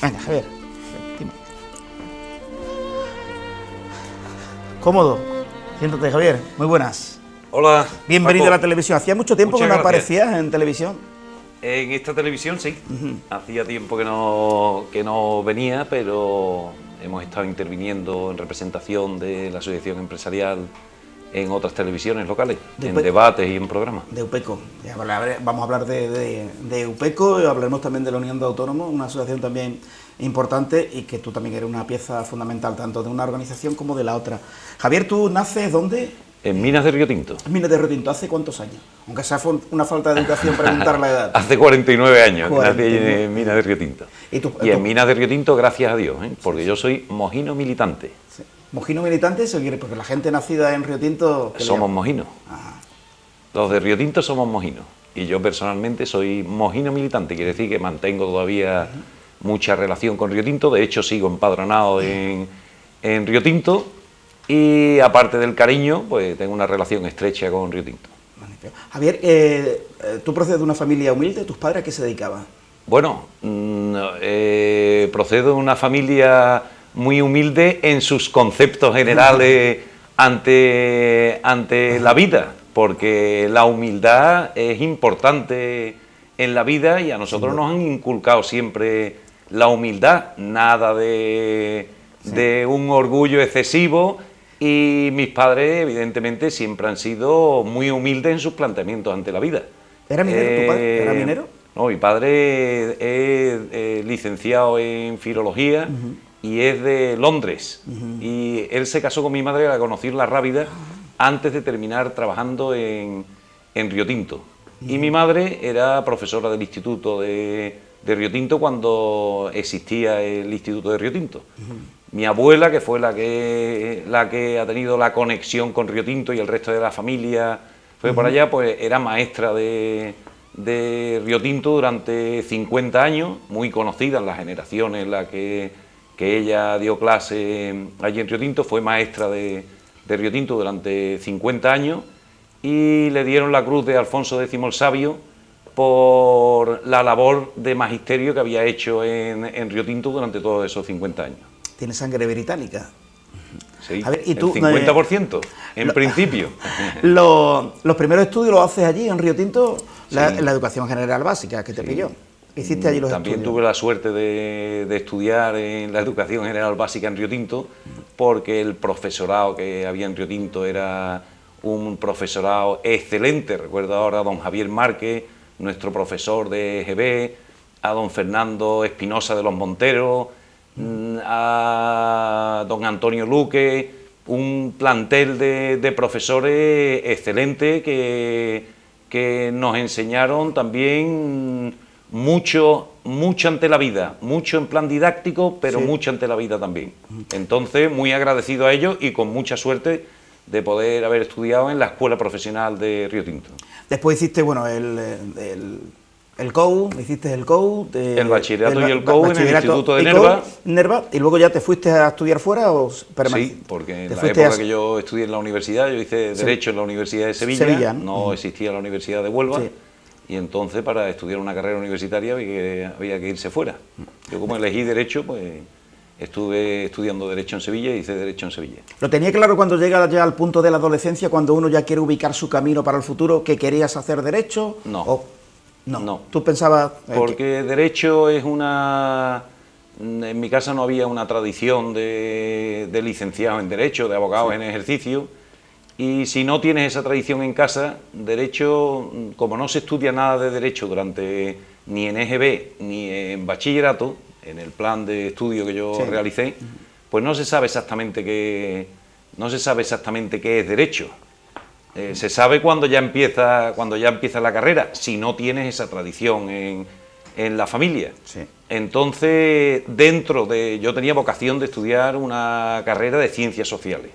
Venga, Javier, dime. Cómodo. Siéntate, Javier. Muy buenas. Hola, Bienvenido Paco. a la televisión. Hacía mucho tiempo Muchas que no gracias. aparecías en televisión. En esta televisión sí, hacía tiempo que no venía, pero hemos estado interviniendo en representación de la asociación empresarial en otras televisiones locales, en debates y en programas. De UPECO. Vamos a hablar de UPECO, hablaremos también de la Unión de Autónomos, una asociación también importante y que tú también eres una pieza fundamental tanto de una organización como de la otra. Javier, ¿tú naces dónde? En Minas de Río Tinto. En Minas de Río Tinto. ¿Hace cuántos años? Aunque sea una falta de educación preguntar la edad. Hace 49 años 49. nací en Minas de Río Tinto. ¿Y en Minas de Río Tinto, gracias a Dios, porque yo soy mojino militante. Sí. ¿Mojino militante? Eso quiere, porque la gente nacida en Río Tinto... Somos mojinos. Ajá. Los de Río Tinto somos mojinos. Y yo personalmente soy mojino militante, quiere decir que mantengo todavía mucha relación con Río Tinto. De hecho, sigo empadronado en Río Tinto. Y aparte del cariño, pues tengo una relación estrecha con Río Tinto. Javier, ¿tú procedes de una familia humilde? ¿Tus padres a qué se dedicaban? Bueno, procedo de una familia muy humilde en sus conceptos generales ante la vida, porque la humildad es importante en la vida y a nosotros nos han inculcado siempre la humildad, nada de un orgullo excesivo. Y mis padres, evidentemente, siempre han sido muy humildes en sus planteamientos ante la vida. ¿Era minero tu padre? ¿Era minero? No, mi padre es licenciado en filología y es de Londres. Y él se casó con mi madre, la conocí en La Rábida, antes de terminar trabajando en Río Tinto. Y mi madre era profesora del Instituto de Río Tinto cuando existía el Instituto de Río Tinto. Mi abuela, que fue la que ha tenido la conexión con Río Tinto y el resto de la familia fue por allá, pues era maestra de Río Tinto durante 50 años, muy conocida en las generaciones en las que ella dio clase allí en Río Tinto, fue maestra de Río Tinto durante 50 años y le dieron la cruz de Alfonso X el Sabio por la labor de magisterio que había hecho en Río Tinto durante todos esos 50 años. ¿Tiene sangre británica? Sí, a ver, ¿y tú, el 50%, en principio. Los primeros estudios los haces allí, en Río Tinto, Sí. la educación general básica, que te pilló. Hiciste allí los También estudios. tuve la suerte de estudiar en la educación general básica en Río Tinto, porque el profesorado que había en Río Tinto era un profesorado excelente. Recuerdo ahora a don Javier Márquez, nuestro profesor de EGB, a don Fernando Espinosa de los Monteros, a don Antonio Luque, un plantel de profesores excelentes que nos enseñaron también mucho ante la vida, mucho en plan didáctico, pero mucho ante la vida también. Entonces, muy agradecido a ellos y con mucha suerte de poder haber estudiado en la Escuela Profesional de Río Tinto. Después hiciste, bueno, el COU, hiciste el COU. El bachillerato y el COU en el Instituto de Nerva. ¿Y luego ya te fuiste a estudiar fuera o permaneciste? Sí, porque en la época que yo estudié en la universidad, yo hice Derecho en la Universidad de Sevilla, no existía la Universidad de Huelva, y entonces para estudiar una carrera universitaria había que irse fuera. Yo como elegí Derecho, pues estuve estudiando Derecho en Sevilla y hice Derecho en Sevilla. ¿Lo tenía claro cuando llega ya al punto de la adolescencia, cuando uno ya quiere ubicar su camino para el futuro, que querías hacer Derecho? No. No. ¿Tú pensabas...? Porque Derecho es una... En mi casa no había una tradición de licenciados en Derecho, de abogados en ejercicio, y si no tienes esa tradición en casa, Derecho, como no se estudia nada de Derecho ni en EGB ni en bachillerato, en el plan de estudio que yo realicé, pues no se sabe exactamente qué es Derecho. Se sabe cuando ya empieza la carrera, si no tienes esa tradición en la familia. Sí. Entonces, yo tenía vocación de estudiar una carrera de ciencias sociales,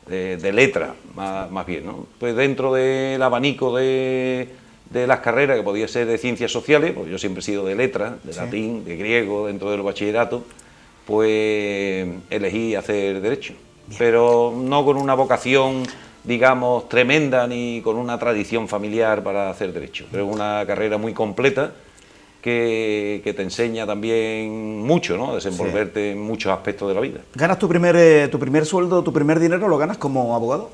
de letra, más bien, ¿no? Pues dentro del abanico de las carreras, que podía ser de ciencias sociales, pues yo siempre he sido de letras, de latín, de griego, dentro del bachillerato, pues elegí hacer Derecho. Bien. Pero no con una vocación, digamos, tremenda, ni con una tradición familiar para hacer Derecho. Pero es una carrera muy completa, que te enseña también mucho, ¿no? A desenvolverte en muchos aspectos de la vida. ¿Ganas tu primer sueldo, tu primer dinero, lo ganas como abogado?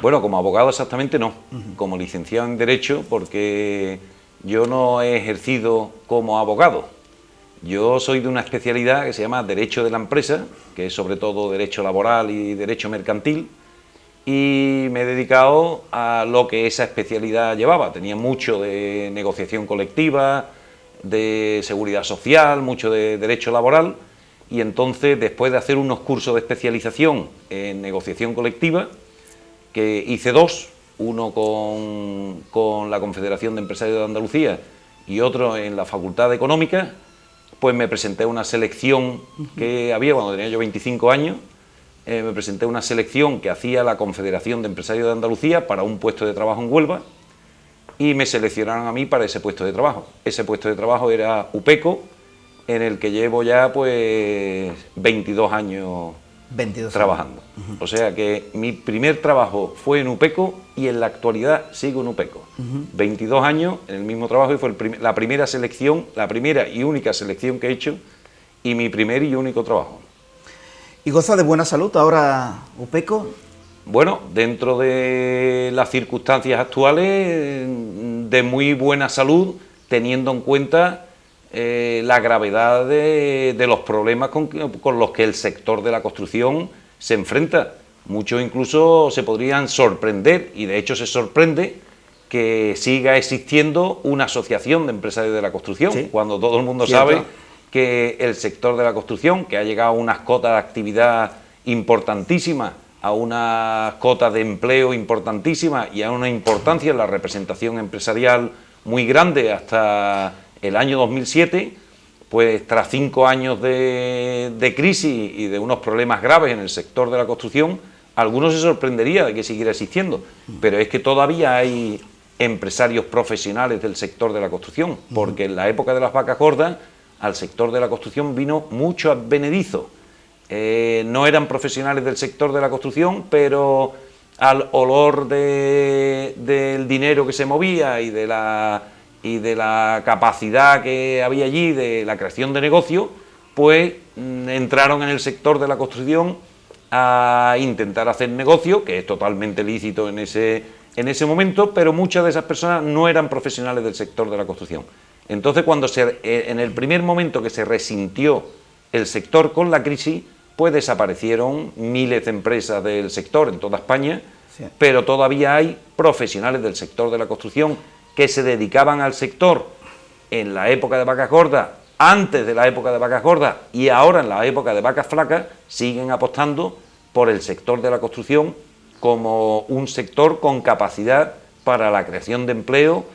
Bueno, como abogado exactamente no, como licenciado en Derecho, porque yo no he ejercido como abogado. Yo soy de una especialidad que se llama Derecho de la Empresa, que es sobre todo Derecho Laboral y Derecho Mercantil, y me he dedicado a lo que esa especialidad llevaba. Tenía mucho de negociación colectiva, de seguridad social, mucho de derecho laboral, y entonces, después de hacer unos cursos de especialización en negociación colectiva, que hice dos, uno con la Confederación de Empresarios de Andalucía y otro en la Facultad de Económicas, pues me presenté a una selección que había cuando tenía yo 25 años, me presenté a una selección que hacía la Confederación de Empresarios de Andalucía para un puesto de trabajo en Huelva, y me seleccionaron a mí para ese puesto de trabajo. Ese puesto de trabajo era UPECO, en el que llevo ya pues 22 años trabajando. O sea que mi primer trabajo fue en UPECO y en la actualidad sigo en UPECO. 22 años en el mismo trabajo, y fue la primera selección, la primera y única selección que he hecho, y mi primer y único trabajo. ¿Y goza de buena salud ahora UPECO? Bueno, dentro de las circunstancias actuales, de muy buena salud, teniendo en cuenta la gravedad de los problemas con los que el sector de la construcción se enfrenta. Muchos incluso se podrían sorprender, y de hecho se sorprende, que siga existiendo una asociación de empresarios de la construcción, ¿sí?, cuando todo el mundo sabe que el sector de la construcción, que ha llegado a unas cotas de actividad importantísimas, a unas cotas de empleo importantísimas y a una importancia en la representación empresarial muy grande hasta el año 2007, pues tras 5 años de crisis y de unos problemas graves en el sector de la construcción, algunos se sorprendería de que siguiera existiendo, pero es que todavía hay empresarios profesionales del sector de la construcción, porque en la época de las vacas gordas al sector de la construcción vino mucho advenedizo. No eran profesionales del sector de la construcción, pero al olor del dinero que se movía y de la capacidad que había allí de la creación de negocio, pues entraron en el sector de la construcción a intentar hacer negocio, que es totalmente lícito en ese momento, pero muchas de esas personas no eran profesionales del sector de la construcción. Entonces, en el primer momento que se resintió el sector con la crisis, pues desaparecieron miles de empresas del sector en toda España, sí, pero todavía hay profesionales del sector de la construcción que se dedicaban al sector en la época de vacas gordas, antes de la época de vacas gordas y ahora en la época de vacas flacas, siguen apostando por el sector de la construcción como un sector con capacidad para la creación de empleo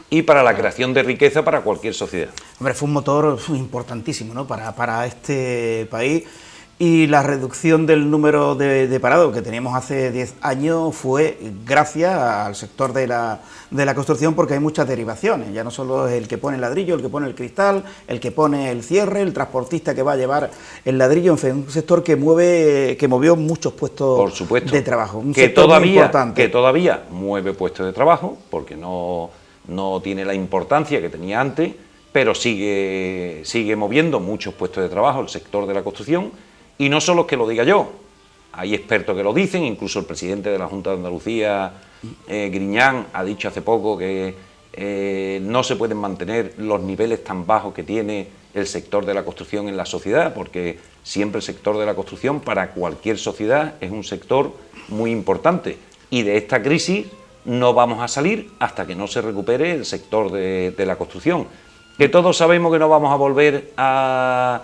y para la creación de riqueza para cualquier sociedad. Hombre, fue un motor importantísimo, ¿no?, para este país, y la reducción del número de parados que teníamos hace 10 años fue gracias al sector de la construcción, porque hay muchas derivaciones, ya no solo es el que pone el ladrillo, el que pone el cristal, el que pone el cierre, el transportista que va a llevar el ladrillo, en fin, un sector que movió muchos puestos, por supuesto, de trabajo, un sector muy importante. Que todavía mueve puestos de trabajo, porque no tiene la importancia que tenía antes, pero sigue moviendo muchos puestos de trabajo el sector de la construcción. Y no solo es que lo diga yo, hay expertos que lo dicen, incluso el presidente de la Junta de Andalucía, Griñán, ha dicho hace poco que no se pueden mantener los niveles tan bajos que tiene el sector de la construcción en la sociedad, porque siempre el sector de la construcción para cualquier sociedad es un sector muy importante, y de esta crisis no vamos a salir hasta que no se recupere el sector de la construcción, que todos sabemos que no vamos a volver a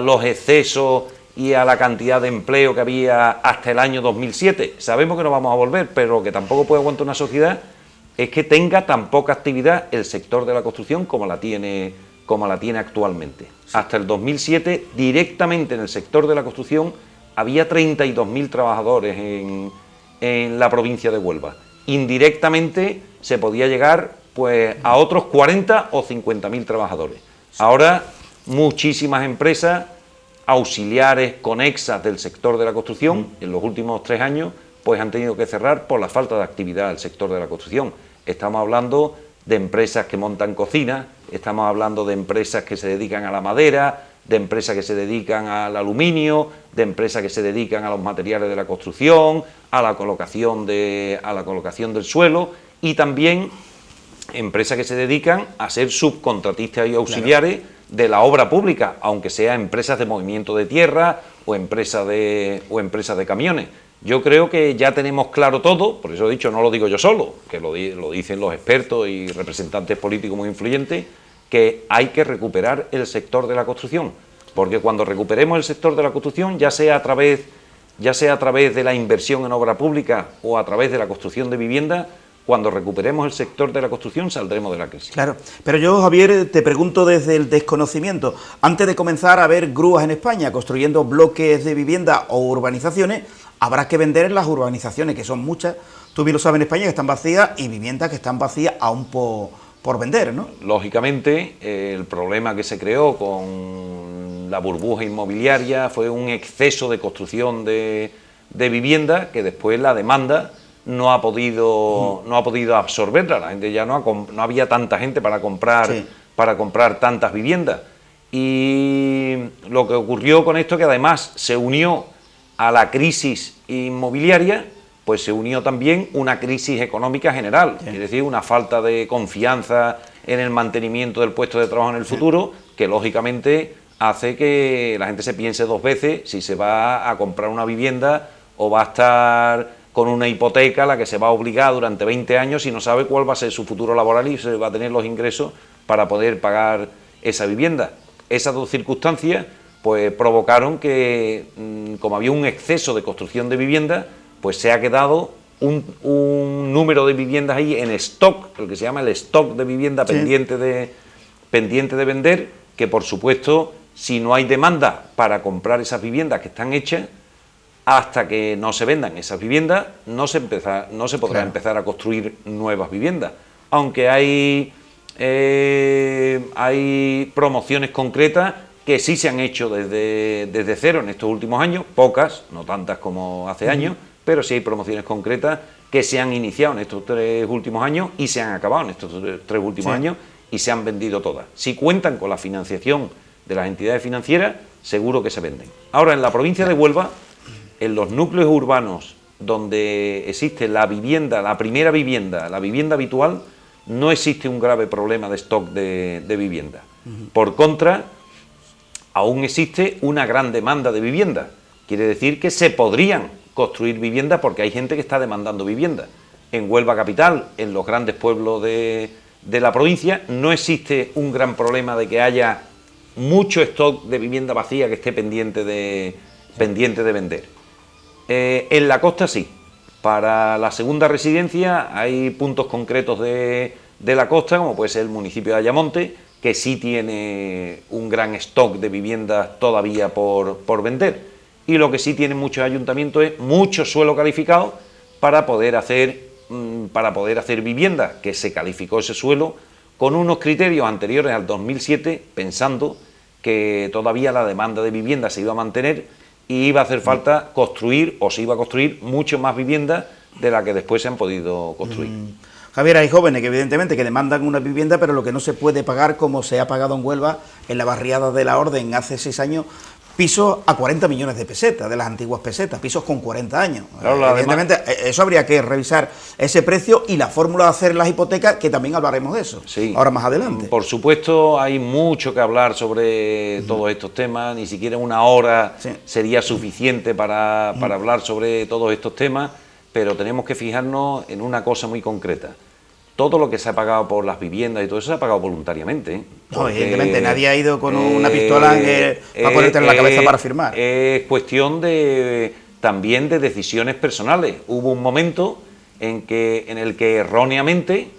los excesos y a la cantidad de empleo que había hasta el año 2007. Sabemos que no vamos a volver, pero que tampoco puede aguantar una sociedad es que tenga tan poca actividad el sector de la construcción como la tiene actualmente. Sí. Hasta el 2007, directamente en el sector de la construcción, había 32.000 trabajadores en la provincia de Huelva. Indirectamente se podía llegar pues a otros 40 o 50.000 trabajadores. Ahora, muchísimas empresas auxiliares, conexas del sector de la construcción, en los últimos 3 años, pues han tenido que cerrar por la falta de actividad del sector de la construcción. Estamos hablando de empresas que montan cocinas, estamos hablando de empresas que se dedican a la madera, de empresas que se dedican al aluminio, de empresas que se dedican a los materiales de la construcción, a la colocación del suelo, y también empresas que se dedican a ser subcontratistas y auxiliares de la obra pública, aunque sea empresas de movimiento de tierra o empresas de camiones. Yo creo que ya tenemos claro todo, por eso he dicho, no lo digo yo solo, que lo dicen los expertos y representantes políticos muy influyentes, que hay que recuperar el sector de la construcción, porque cuando recuperemos el sector de la construcción, ya sea a través de la inversión en obra pública o a través de la construcción de vivienda, cuando recuperemos el sector de la construcción saldremos de la crisis. Claro, pero yo, Javier, te pregunto desde el desconocimiento. Antes de comenzar a ver grúas en España construyendo bloques de vivienda o urbanizaciones, habrá que vender en las urbanizaciones, que son muchas, tú bien lo sabes, en España, que están vacías, y viviendas que están vacías aún por vender, ¿no? Lógicamente, el problema que se creó con la burbuja inmobiliaria fue un exceso de construcción de vivienda que después la demanda no ha podido absorberla. La gente ya no había tanta gente para comprar tantas viviendas. Y lo que ocurrió con esto, que además se unió a la crisis inmobiliaria, pues se unió también una crisis económica general, es decir, una falta de confianza en el mantenimiento del puesto de trabajo en el futuro, que lógicamente hace que la gente se piense dos veces si se va a comprar una vivienda o va a estar con una hipoteca a la que se va a obligar durante 20 años y no sabe cuál va a ser su futuro laboral y se va a tener los ingresos para poder pagar esa vivienda. Esas dos circunstancias pues provocaron que, como había un exceso de construcción de vivienda, pues se ha quedado un número de viviendas ahí en stock, lo que se llama el stock de vivienda pendiente de vender, que por supuesto, si no hay demanda para comprar esas viviendas que están hechas, hasta que no se vendan esas viviendas, no se podrá empezar a construir nuevas viviendas. Aunque hay promociones concretas que sí se han hecho desde cero en estos últimos años, pocas, no tantas como hace años, pero sí hay promociones concretas que se han iniciado en estos 3 últimos años y se han acabado en estos 3 últimos años y se han vendido todas. Si cuentan con la financiación de las entidades financieras, seguro que se venden. Ahora, en la provincia de Huelva, en los núcleos urbanos donde existe la vivienda, la primera vivienda, la vivienda habitual, no existe un grave problema de stock de vivienda. Por contra, aún existe una gran demanda de vivienda. Quiere decir que se podrían construir viviendas porque hay gente que está demandando vivienda. En Huelva capital, en los grandes pueblos de la provincia, no existe un gran problema de que haya mucho stock de vivienda vacía que esté pendiente de vender. En la costa sí. Para la segunda residencia hay puntos concretos de la costa, como puede ser el municipio de Ayamonte, que sí tiene un gran stock de viviendas todavía por vender. Y lo que sí tienen muchos ayuntamientos es mucho suelo calificado para poder hacer viviendas, que se calificó ese suelo con unos criterios anteriores al 2007, pensando que todavía la demanda de vivienda se iba a mantener y iba a hacer falta construir, o se iba a construir, mucho más viviendas de la que después se han podido construir. Javier, hay jóvenes que evidentemente que demandan una vivienda, pero lo que no se puede pagar, como se ha pagado en Huelva, en la barriada de la Orden hace 6 años, pisos a 40 millones de pesetas, de las antiguas pesetas, pisos con 40 años. Claro, evidentemente, eso habría que revisar ese precio y la fórmula de hacer las hipotecas, que también hablaremos de eso, ahora más adelante. Por supuesto, hay mucho que hablar sobre todos estos temas, ni siquiera una hora sería suficiente para hablar sobre todos estos temas, pero tenemos que fijarnos en una cosa muy concreta. Todo lo que se ha pagado por las viviendas y todo eso se ha pagado voluntariamente. No, evidentemente, nadie ha ido con una pistola para ponerte en la cabeza para firmar. Es cuestión también de decisiones personales. Hubo un momento en el que erróneamente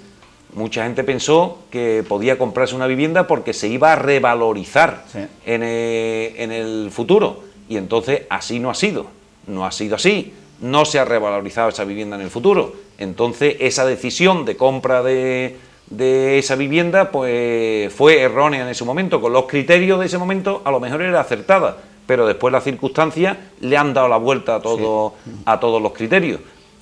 mucha gente pensó que podía comprarse una vivienda porque se iba a revalorizar en el futuro. Y entonces así no ha sido. No ha sido así. No se ha revalorizado esa vivienda en el futuro. Entonces esa decisión de compra de esa vivienda pues fue errónea en ese momento. Con los criterios de ese momento a lo mejor era acertada, pero después las circunstancias le han dado la vuelta a todos los criterios.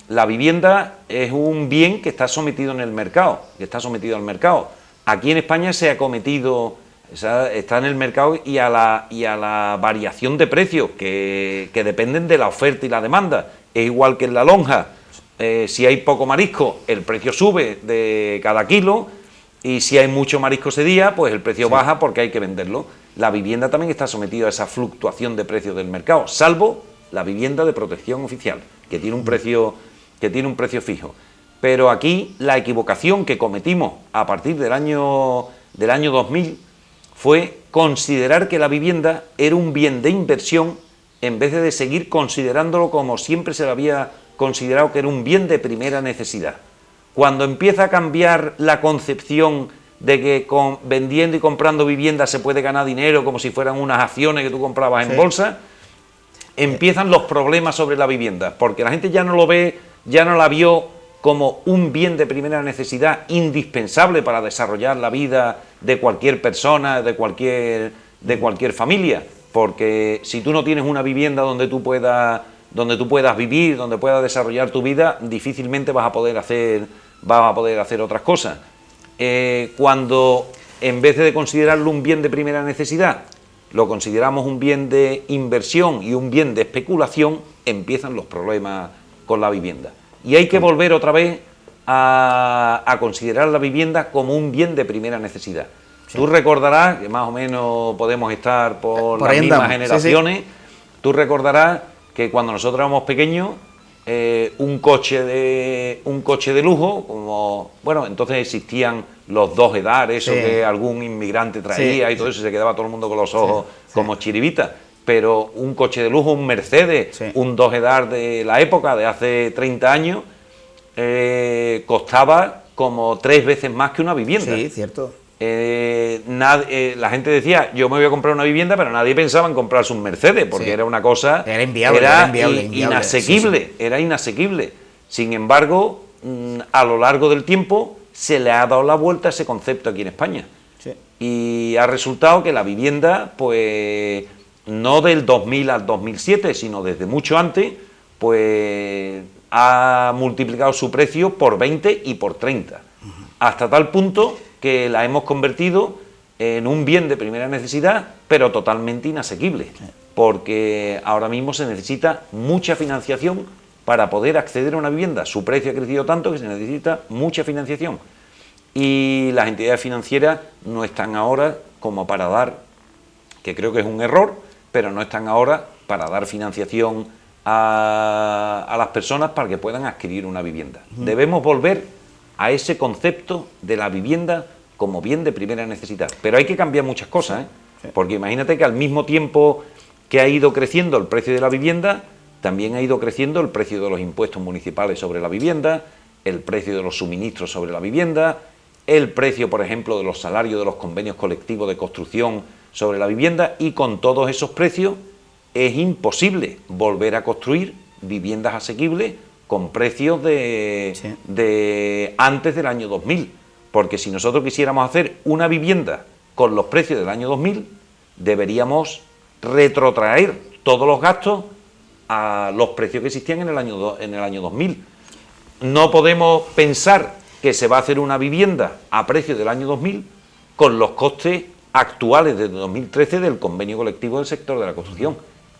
la vivienda es un bien que está sometido en el mercado, al mercado. Aquí en España se ha cometido, está en el mercado y a la variación de precios que dependen de la oferta y la demanda. Es igual que en la lonja, si hay poco marisco, el precio sube de cada kilo, y si hay mucho marisco ese día, pues el precio baja porque hay que venderlo. La vivienda también está sometida a esa fluctuación de precios del mercado, salvo la vivienda de protección oficial, que tiene un precio fijo. Pero aquí la equivocación que cometimos a partir del año 2000 fue considerar que la vivienda era un bien de inversión en vez de seguir considerándolo como siempre se lo había considerado, que era un bien de primera necesidad. Cuando empieza a cambiar la concepción de que vendiendo y comprando viviendas se puede ganar dinero como si fueran unas acciones que tú comprabas en bolsa, empiezan los problemas sobre la vivienda, porque la gente ya no lo ve, ya no la vio como un bien de primera necesidad indispensable para desarrollar la vida de cualquier persona, de cualquier familia, porque si tú no tienes una vivienda donde tú puedas vivir, donde puedas desarrollar tu vida, difícilmente vas a poder hacer otras cosas. Cuando en vez de considerarlo un bien de primera necesidad, lo consideramos un bien de inversión y un bien de especulación, empiezan los problemas con la vivienda. Y hay que volver otra vez a considerar la vivienda como un bien de primera necesidad. Sí. Tú recordarás, que más o menos podemos estar por las mismas generaciones, tú recordarás que cuando nosotros éramos pequeños, un coche de lujo, como bueno, entonces existían los dos edar, eso que algún inmigrante traía y todo eso, se quedaba todo el mundo con los ojos como chiribitas, pero un coche de lujo, un Mercedes, un dos edar de la época, de hace 30 años, costaba como 3 veces más que una vivienda. Sí, cierto. La gente decía, yo me voy a comprar una vivienda, pero nadie pensaba en comprarse un Mercedes, porque era una cosa... Era inviable, inasequible, era inasequible. Sin embargo, a lo largo del tiempo se le ha dado la vuelta a ese concepto aquí en España. Sí. Y ha resultado que la vivienda, pues, no del 2000 al 2007, sino desde mucho antes, pues, ha multiplicado su precio por 20 y por 30. Hasta tal punto que la hemos convertido en un bien de primera necesidad, pero totalmente inasequible, porque ahora mismo se necesita mucha financiación para poder acceder a una vivienda. Su precio ha crecido tanto que se necesita mucha financiación. Y las entidades financieras no están ahora como para dar, que creo que es un error, pero no están ahora para dar financiación a las personas para que puedan adquirir una vivienda. Debemos volver a ese concepto de la vivienda como bien de primera necesidad. Pero hay que cambiar muchas cosas, porque imagínate que al mismo tiempo que ha ido creciendo el precio de la vivienda, también ha ido creciendo el precio de los impuestos municipales sobre la vivienda, el precio de los suministros sobre la vivienda, el precio, por ejemplo, de los salarios de los convenios colectivos de construcción sobre la vivienda, y con todos esos precios es imposible volver a construir viviendas asequibles con precios de antes del año 2000, porque si nosotros quisiéramos hacer una vivienda con los precios del año 2000, deberíamos retrotraer todos los gastos a los precios que existían en el año 2000. No podemos pensar que se va a hacer una vivienda a precios del año 2000 con los costes actuales desde 2013 del convenio colectivo del sector de la construcción,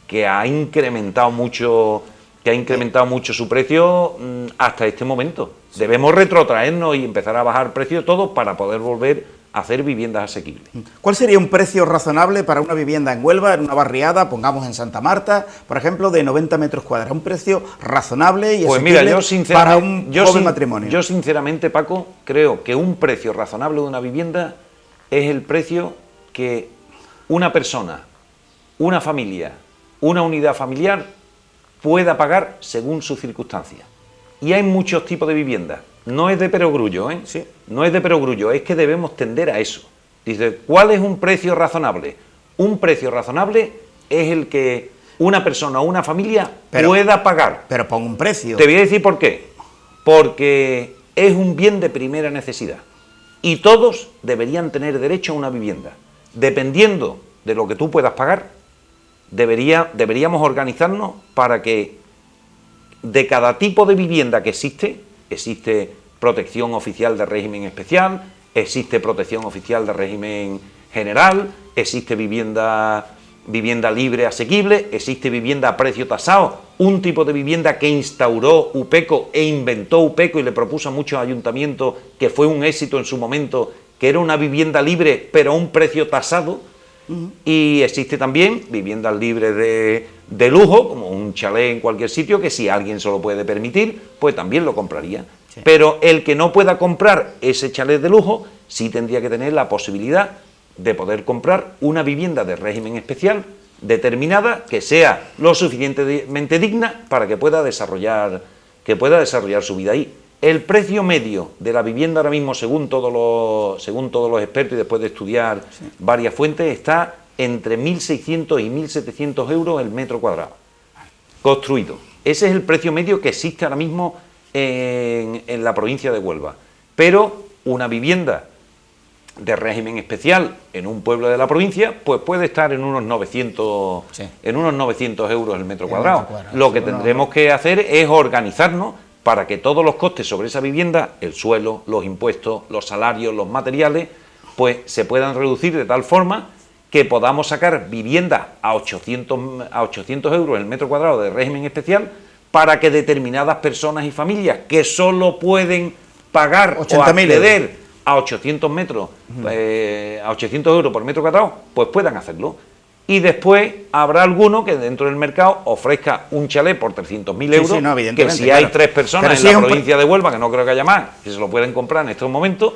que ha incrementado mucho su precio hasta este momento. Debemos retrotraernos y empezar a bajar precios todos para poder volver a hacer viviendas asequibles. ¿Cuál sería un precio razonable para una vivienda en Huelva, en una barriada, pongamos en Santa Marta, por ejemplo, de 90 metros cuadrados? Un precio razonable y asequible para un joven matrimonio. Yo sinceramente, Paco, creo que un precio razonable de una vivienda es el precio que una persona, una familia, una unidad familiar pueda pagar según sus circunstancias. Y hay muchos tipos de viviendas. No es de perogrullo, ¿eh? Sí. No es de perogrullo, es que debemos tender a eso. Dice, ¿cuál es un precio razonable? Un precio razonable es el que una persona o una familia pueda pagar. Pero pon un precio. Te voy a decir por qué. Porque es un bien de primera necesidad. Y todos deberían tener derecho a una vivienda. Dependiendo de lo que tú puedas pagar, deberíamos organizarnos para que de cada tipo de vivienda que existe protección oficial de régimen especial, existe protección oficial de régimen general, existe vivienda libre asequible, existe vivienda a precio tasado, un tipo de vivienda que instauró UPECO e inventó UPECO y le propuso a muchos ayuntamientos, que fue un éxito en su momento, que era una vivienda libre pero a un precio tasado. Y existe también viviendas libres de lujo, como un chalet en cualquier sitio, que si alguien se lo puede permitir, pues también lo compraría. Sí. Pero el que no pueda comprar ese chalet de lujo, sí tendría que tener la posibilidad de poder comprar una vivienda de régimen especial determinada, que sea lo suficientemente digna para que pueda desarrollar su vida ahí. El precio medio de la vivienda ahora mismo, según todos los expertos y después de estudiar varias fuentes, está entre 1.600 y 1.700 euros el metro cuadrado construido. Ese es el precio medio que existe ahora mismo en la provincia de Huelva. Pero una vivienda de régimen especial en un pueblo de la provincia, pues puede estar en unos 900, en unos 900 euros el metro cuadrado. Lo que tendremos que hacer es organizarnos para que todos los costes sobre esa vivienda, el suelo, los impuestos, los salarios, los materiales, pues se puedan reducir de tal forma que podamos sacar viviendas a 800 euros el metro cuadrado de régimen especial, para que determinadas personas y familias que solo pueden pagar o acceder a 800 euros por metro cuadrado, pues puedan hacerlo. Y después habrá alguno que dentro del mercado ofrezca un chalet por 300.000 euros, que si hay tres personas en la provincia de Huelva, que no creo que haya más, que se lo pueden comprar en estos momentos,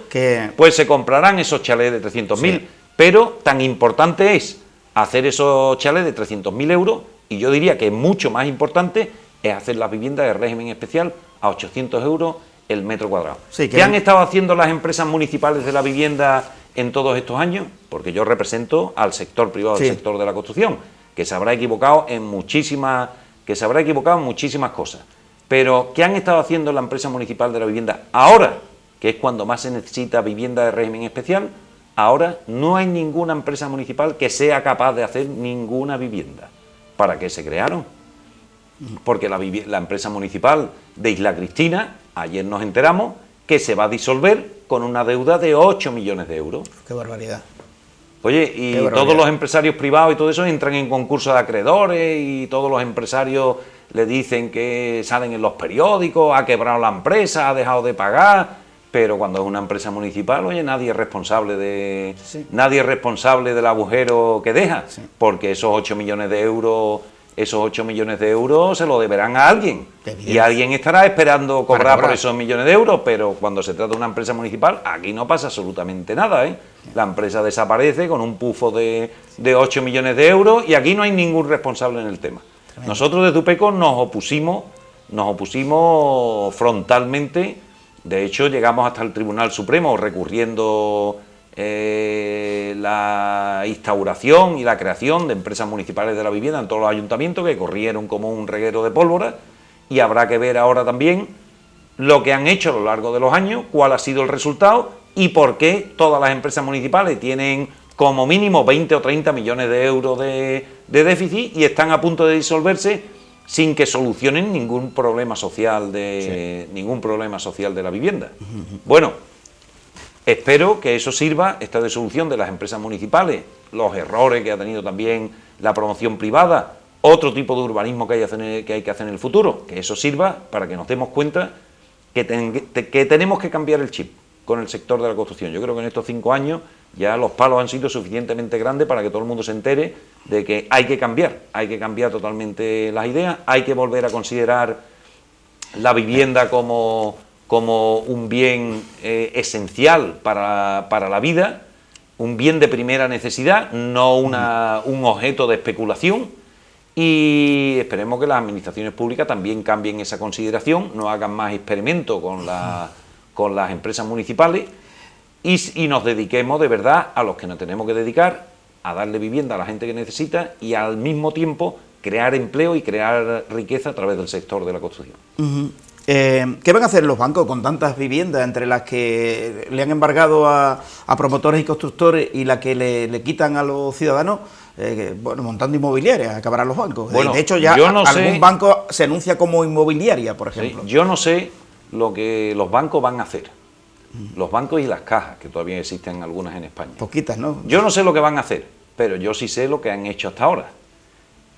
pues se comprarán esos chalets de 300.000. Sí. Pero tan importante es hacer esos chalets de 300.000 euros, y yo diría que mucho más importante es hacer las viviendas de régimen especial a 800 euros el metro cuadrado. Sí, ¿qué han estado haciendo las empresas municipales de la vivienda en todos estos años? Porque yo represento al sector privado, del sector de la construcción, que se habrá equivocado en muchísimas cosas. Pero ¿qué han estado haciendo la empresa municipal de la vivienda ahora, que es cuando más se necesita vivienda de régimen especial? Ahora no hay ninguna empresa municipal que sea capaz de hacer ninguna vivienda. ¿Para qué se crearon? Porque la empresa municipal de Isla Cristina, ayer nos enteramos que se va a disolver con una deuda de 8 millones de euros. ¡Qué barbaridad! Oye, y todos los empresarios privados y todo eso entran en concurso de acreedores, y todos los empresarios le dicen que salen en los periódicos, ha quebrado la empresa, ha dejado de pagar, pero cuando es una empresa municipal, oye, nadie es responsable del agujero que deja, porque esos 8 millones de euros se lo deberán a alguien, y alguien estará esperando cobrar por esos millones de euros, pero cuando se trata de una empresa municipal, aquí no pasa absolutamente nada, ¿eh? La empresa desaparece con un pufo de 8 millones de euros, y aquí no hay ningún responsable en el tema. Tremendo. Nosotros desde UPECO nos opusimos frontalmente. De hecho, llegamos hasta el Tribunal Supremo recurriendo la instauración y la creación de empresas municipales de la vivienda en todos los ayuntamientos, que corrieron como un reguero de pólvora, y habrá que ver ahora también lo que han hecho a lo largo de los años, cuál ha sido el resultado y por qué todas las empresas municipales tienen como mínimo 20 o 30 millones de euros de déficit y están a punto de disolverse sin que solucionen ningún problema social de la vivienda. Bueno, espero que eso sirva, esta disolución de las empresas municipales, los errores que ha tenido también la promoción privada, otro tipo de urbanismo que hay que hacer en el futuro, que eso sirva para que nos demos cuenta que tenemos que cambiar el chip con el sector de la construcción. Yo creo que en estos 5 años ya los palos han sido suficientemente grandes para que todo el mundo se entere de que hay que cambiar totalmente las ideas, hay que volver a considerar la vivienda como un bien esencial para la vida, un bien de primera necesidad, no un objeto de especulación, y esperemos que las administraciones públicas también cambien esa consideración, no hagan más experimentos con las empresas municipales y nos dediquemos de verdad a los que nos tenemos que dedicar, a darle vivienda a la gente que necesita y al mismo tiempo crear empleo y crear riqueza a través del sector de la construcción. ¿Qué van a hacer los bancos con tantas viviendas, entre las que le han embargado a promotores y constructores y las que le quitan a los ciudadanos? bueno, montando inmobiliarias, acabarán los bancos. Bueno, de hecho, ya algún banco se anuncia como inmobiliaria, por ejemplo. Sí, yo no sé lo que los bancos van a hacer. Los bancos y las cajas, que todavía existen algunas en España. Poquitas, ¿no? Yo no sé lo que van a hacer, pero yo sí sé lo que han hecho hasta ahora.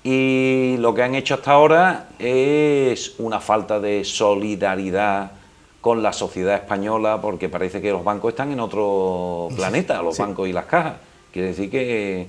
Y lo que han hecho hasta ahora es una falta de solidaridad con la sociedad española, porque parece que los bancos están en otro planeta, los bancos y las cajas. Quiere decir que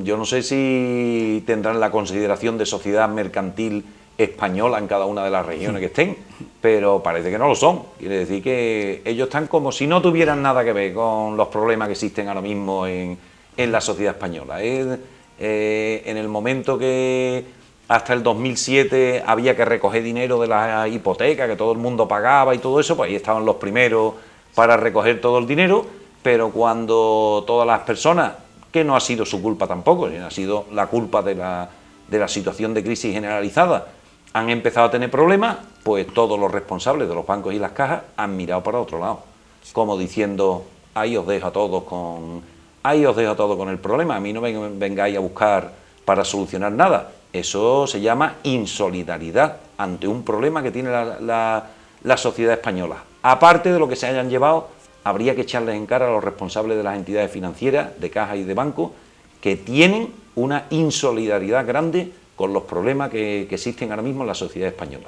yo no sé si tendrán la consideración de sociedad mercantil española en cada una de las regiones que estén, pero parece que no lo son. Quiere decir que ellos están como si no tuvieran nada que ver con los problemas que existen ahora mismo en la sociedad española. En el momento que hasta el 2007 había que recoger dinero de la hipoteca, que todo el mundo pagaba y todo eso, pues ahí estaban los primeros para recoger todo el dinero, pero cuando todas las personas, que no ha sido su culpa tampoco, sino ha sido la culpa de la situación de crisis generalizada, han empezado a tener problemas, pues todos los responsables de los bancos y las cajas han mirado para otro lado, como diciendo, ahí os dejo a todos con el problema, a mí no vengáis a buscar para solucionar nada. Eso se llama insolidaridad ante un problema que tiene la sociedad española. Aparte de lo que se hayan llevado, habría que echarles en cara a los responsables de las entidades financieras, de cajas y de bancos, que tienen una insolidaridad grande con los problemas que existen ahora mismo en la sociedad española.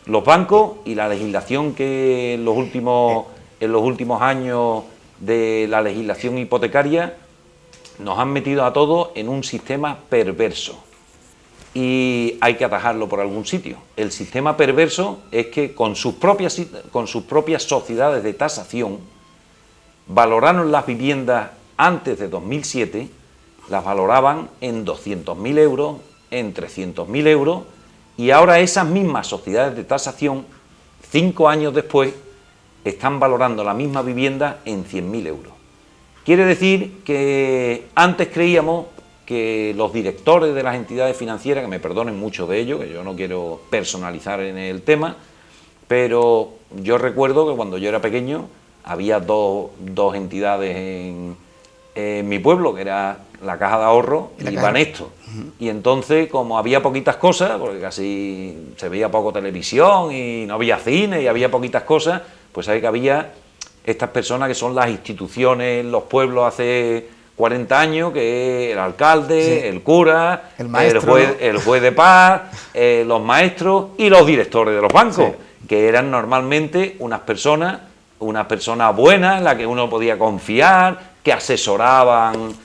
Los bancos y la legislación que en los últimos años de la legislación hipotecaria nos han metido a todos en un sistema perverso y hay que atajarlo por algún sitio. El sistema perverso es que con sus propias sociedades de tasación valoraron las viviendas antes de 2007, las valoraban en 200.000 euros, en 300.000 euros, y ahora esas mismas sociedades de tasación, 5 años después, están valorando la misma vivienda en 100.000 euros. Quiere decir que antes creíamos que los directores de las entidades financieras, que me perdonen muchos de ellos, que yo no quiero personalizar en el tema, pero yo recuerdo que cuando yo era pequeño había dos entidades en mi pueblo, que era la Caja de Ahorro y Banesto. Y entonces, como había poquitas cosas, porque casi se veía poco televisión y no había cine y había poquitas cosas, pues sabe que había estas personas que son las instituciones en los pueblos hace 40 años, que el alcalde, sí, el cura, el juez de paz, los maestros y los directores de los bancos, sí, que eran normalmente unas personas buenas en las que uno podía confiar, que asesoraban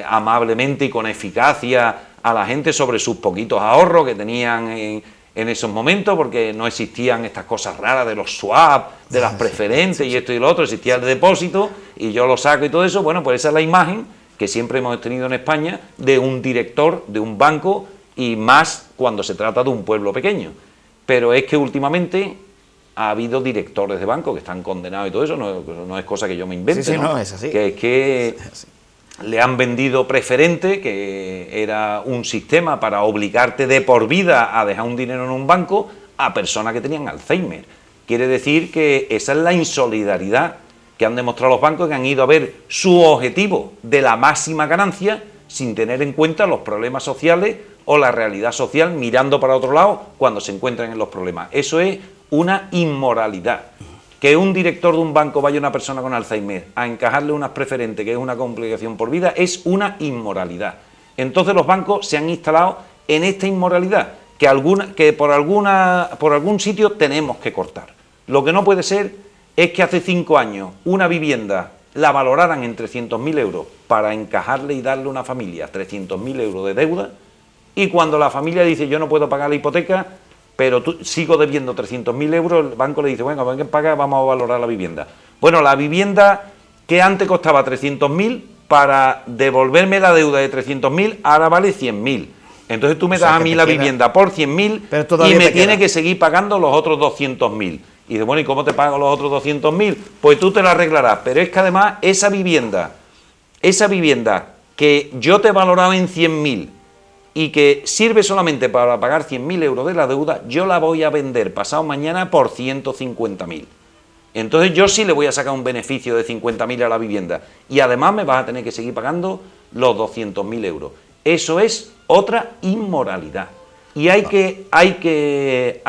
amablemente y con eficacia a la gente sobre sus poquitos ahorros que tenían en esos momentos, porque no existían estas cosas raras de los swap, de las preferentes y esto y lo otro, existía el depósito y yo lo saco y todo eso. Bueno, pues esa es la imagen que siempre hemos tenido en España de un director de un banco, y más cuando se trata de un pueblo pequeño. Pero es que últimamente ha habido directores de banco que están condenados y todo eso, no es cosa que yo me invente, sí, ¿no? Es así. Que es que le han vendido preferente, que era un sistema para obligarte de por vida a dejar un dinero en un banco, a personas que tenían Alzheimer. Quiere decir que esa es la insolidaridad que han demostrado los bancos, que han ido a ver su objetivo de la máxima ganancia sin tener en cuenta los problemas sociales o la realidad social, mirando para otro lado cuando se encuentran en los problemas. Eso es una inmoralidad. Que un director de un banco vaya a una persona con Alzheimer a encajarle unas preferentes, que es una complicación por vida, es una inmoralidad. Entonces los bancos se han instalado en esta inmoralidad, que por algún sitio tenemos que cortar. Lo que no puede ser es que hace 5 años una vivienda la valoraran en 300.000 euros para encajarle y darle a una familia 300.000 euros de deuda, y cuando la familia dice yo no puedo pagar la hipoteca, pero sigo debiendo 300.000 euros, el banco le dice, bueno, venga, paga, vamos a valorar la vivienda. Bueno, la vivienda que antes costaba 300.000, para devolverme la deuda de 300.000, ahora vale 100.000. Entonces tú me das a mí la vivienda por 100.000 y me tienes que seguir pagando los otros 200.000. Y dice, bueno, ¿y cómo te pago los otros 200.000? Pues tú te la arreglarás. Pero es que además esa vivienda que yo te he valorado en 100.000, y que sirve solamente para pagar 100.000 euros de la deuda, yo la voy a vender pasado mañana por 150.000. Entonces yo sí le voy a sacar un beneficio de 50.000 a la vivienda y además me vas a tener que seguir pagando los 200.000 euros. Eso es otra inmoralidad. Y hay que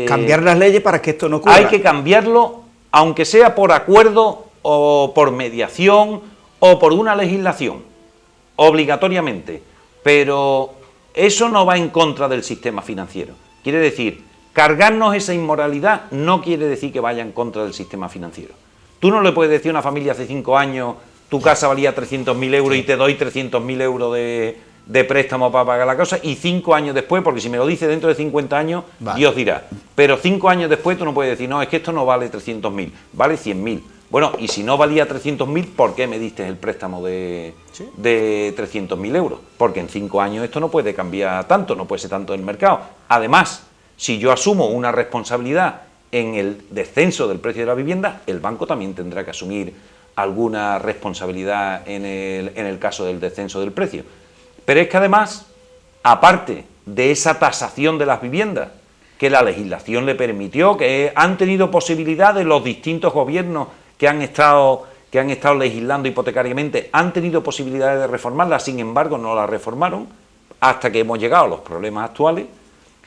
cambiar las leyes para que esto no ocurra. Hay que cambiarlo, aunque sea por acuerdo o por mediación o por una legislación, obligatoriamente. Pero eso no va en contra del sistema financiero. Quiere decir, cargarnos esa inmoralidad no quiere decir que vaya en contra del sistema financiero. Tú no le puedes decir a una familia hace 5 años, tu casa valía 300.000 euros y te doy 300.000 euros de préstamo para pagar la cosa, y 5 años después, porque si me lo dice dentro de 50 años, vale, Dios dirá. Pero 5 años después tú no puedes decir, no, es que esto no vale 300.000, vale 100.000. Bueno, y si no valía 300.000, ¿por qué me diste el préstamo de 300.000 euros? Porque en 5 años esto no puede cambiar tanto, no puede ser tanto el mercado. Además, si yo asumo una responsabilidad en el descenso del precio de la vivienda, el banco también tendrá que asumir alguna responsabilidad en el caso del descenso del precio. Pero es que además, aparte de esa tasación de las viviendas, que la legislación le permitió, que han tenido posibilidades los distintos gobiernos que han estado legislando hipotecariamente, han tenido posibilidades de reformarla, sin embargo no la reformaron, hasta que hemos llegado a los problemas actuales.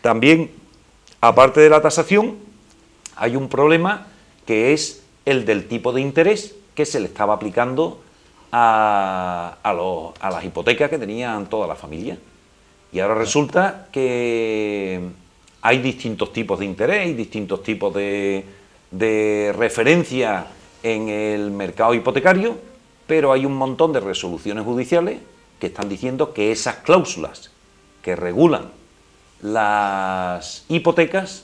También, aparte de la tasación, hay un problema que es el del tipo de interés que se le estaba aplicando a las hipotecas que tenían toda la familia. Y ahora resulta que hay distintos tipos de interés y distintos tipos de referencia en el mercado hipotecario, pero hay un montón de resoluciones judiciales que están diciendo que esas cláusulas que regulan las hipotecas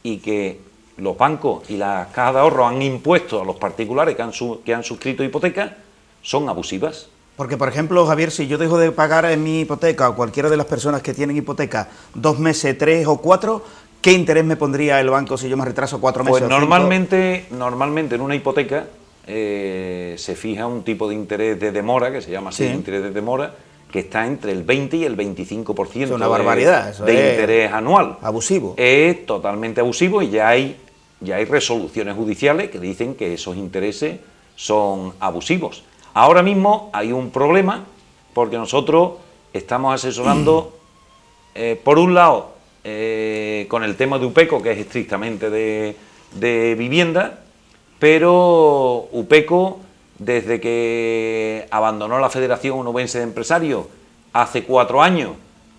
y que los bancos y las cajas de ahorro han impuesto a los particulares que han suscrito hipotecas son abusivas. Porque, por ejemplo, Javier, si yo dejo de pagar en mi hipoteca o cualquiera de las personas que tienen hipoteca 2 meses, 3 o 4, ¿qué interés me pondría el banco si yo me retraso 4 meses? Pues normalmente en una hipoteca se fija un tipo de interés de demora, que se llama así, interés de demora, que está entre el 20 y el 25% es una barbaridad, eso de interés anual. Abusivo. Es totalmente abusivo y ya hay resoluciones judiciales que dicen que esos intereses son abusivos. Ahora mismo hay un problema porque nosotros estamos asesorando, por un lado, con el tema de UPECO, que es estrictamente de vivienda, pero UPECO, desde que abandonó la Federación Onubense de Empresarios hace 4 años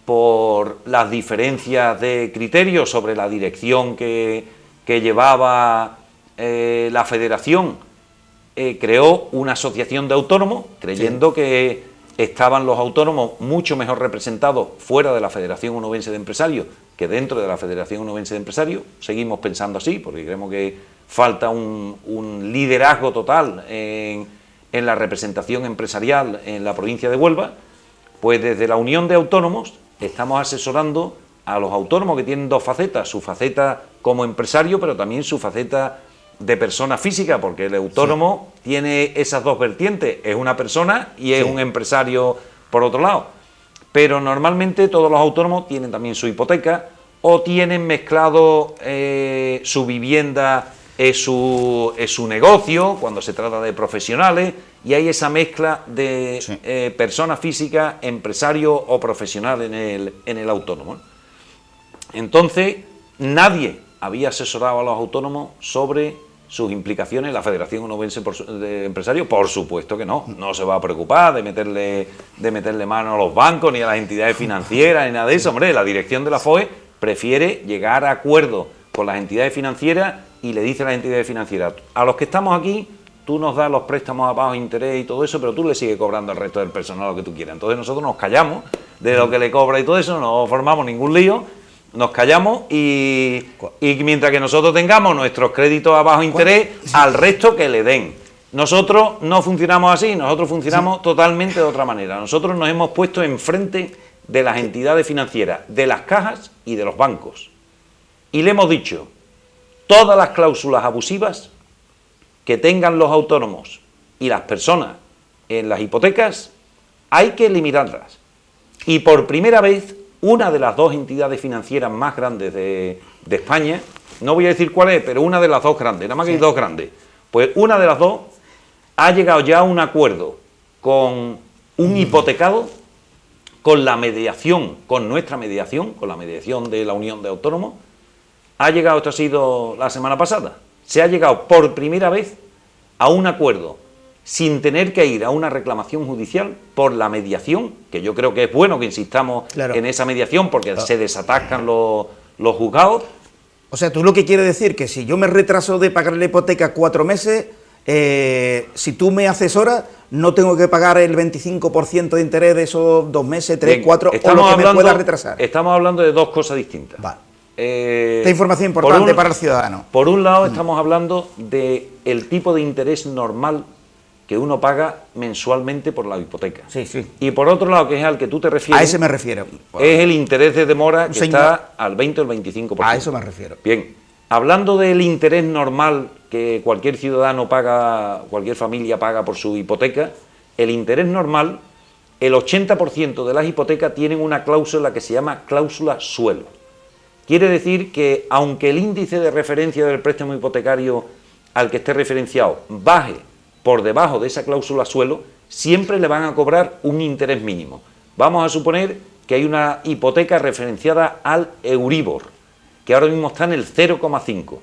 por las diferencias de criterios sobre la dirección que llevaba la Federación, creó una asociación de autónomos, creyendo que estaban los autónomos mucho mejor representados fuera de la Federación Onubense de Empresarios que dentro de la Federación Onubense de Empresarios. Seguimos pensando así, porque creemos que falta un liderazgo total en la representación empresarial en la provincia de Huelva. Pues desde la Unión de Autónomos estamos asesorando a los autónomos que tienen 2 facetas, su faceta como empresario, pero también su faceta de persona física, porque el autónomo tiene esas 2 vertientes, es una persona y es un empresario por otro lado. Pero normalmente todos los autónomos tienen también su hipoteca o tienen mezclado su vivienda, es su negocio, cuando se trata de profesionales, y hay esa mezcla de persona física, empresario o profesional en el autónomo. Entonces, nadie había asesorado a los autónomos sobre sus implicaciones en la Federación Onubense de Empresarios. Por supuesto que no se va a preocupar de meterle mano a los bancos ni a las entidades financieras ni nada de eso. Hombre, la dirección de la FOE prefiere llegar a acuerdos con las entidades financieras y le dice a las entidades financieras: a los que estamos aquí, tú nos das los préstamos a bajo interés y todo eso, pero tú le sigues cobrando al resto del personal lo que tú quieras. Entonces nosotros nos callamos de lo que le cobra y todo eso, no formamos ningún lío, nos callamos y mientras que nosotros tengamos nuestros créditos a bajo interés, al resto que le den. Nosotros no funcionamos así, nosotros funcionamos totalmente de otra manera. Nosotros nos hemos puesto enfrente de las entidades financieras, de las cajas y de los bancos. Y le hemos dicho: todas las cláusulas abusivas que tengan los autónomos y las personas en las hipotecas hay que eliminarlas. Y por primera vez una de las dos entidades financieras más grandes de España, no voy a decir cuál es, pero una de las dos grandes, nada más que hay dos grandes, pues una de las dos ha llegado ya a un acuerdo con un hipotecado, con la mediación, con nuestra mediación, con la mediación de la Unión de Autónomos. Ha llegado, esto ha sido la semana pasada, se ha llegado por primera vez a un acuerdo sin tener que ir a una reclamación judicial por la mediación, que yo creo que es bueno que insistamos en esa mediación porque se desatascan los juzgados. O sea, tú lo que quieres decir que si yo me retraso de pagar la hipoteca 4 meses, si tú me asesoras, no tengo que pagar el 25% de interés de esos 2 meses, 3, 4, o lo que me pueda retrasar. Estamos hablando de dos cosas distintas. Vale. Esta información importante para el ciudadano. Por un lado, estamos hablando del tipo de interés normal que uno paga mensualmente por la hipoteca. Sí, sí. Y por otro lado, que es al que tú te refieres... A ese me refiero. Es el interés de demora que está al 20 o el 25%. A eso me refiero. Bien, hablando del interés normal que cualquier ciudadano paga, cualquier familia paga por su hipoteca, el interés normal, el 80% de las hipotecas tienen una cláusula que se llama cláusula suelo. Quiere decir que aunque el índice de referencia del préstamo hipotecario al que esté referenciado baje por debajo de esa cláusula suelo, siempre le van a cobrar un interés mínimo. Vamos a suponer que hay una hipoteca referenciada al Euribor, que ahora mismo está en el 0,5.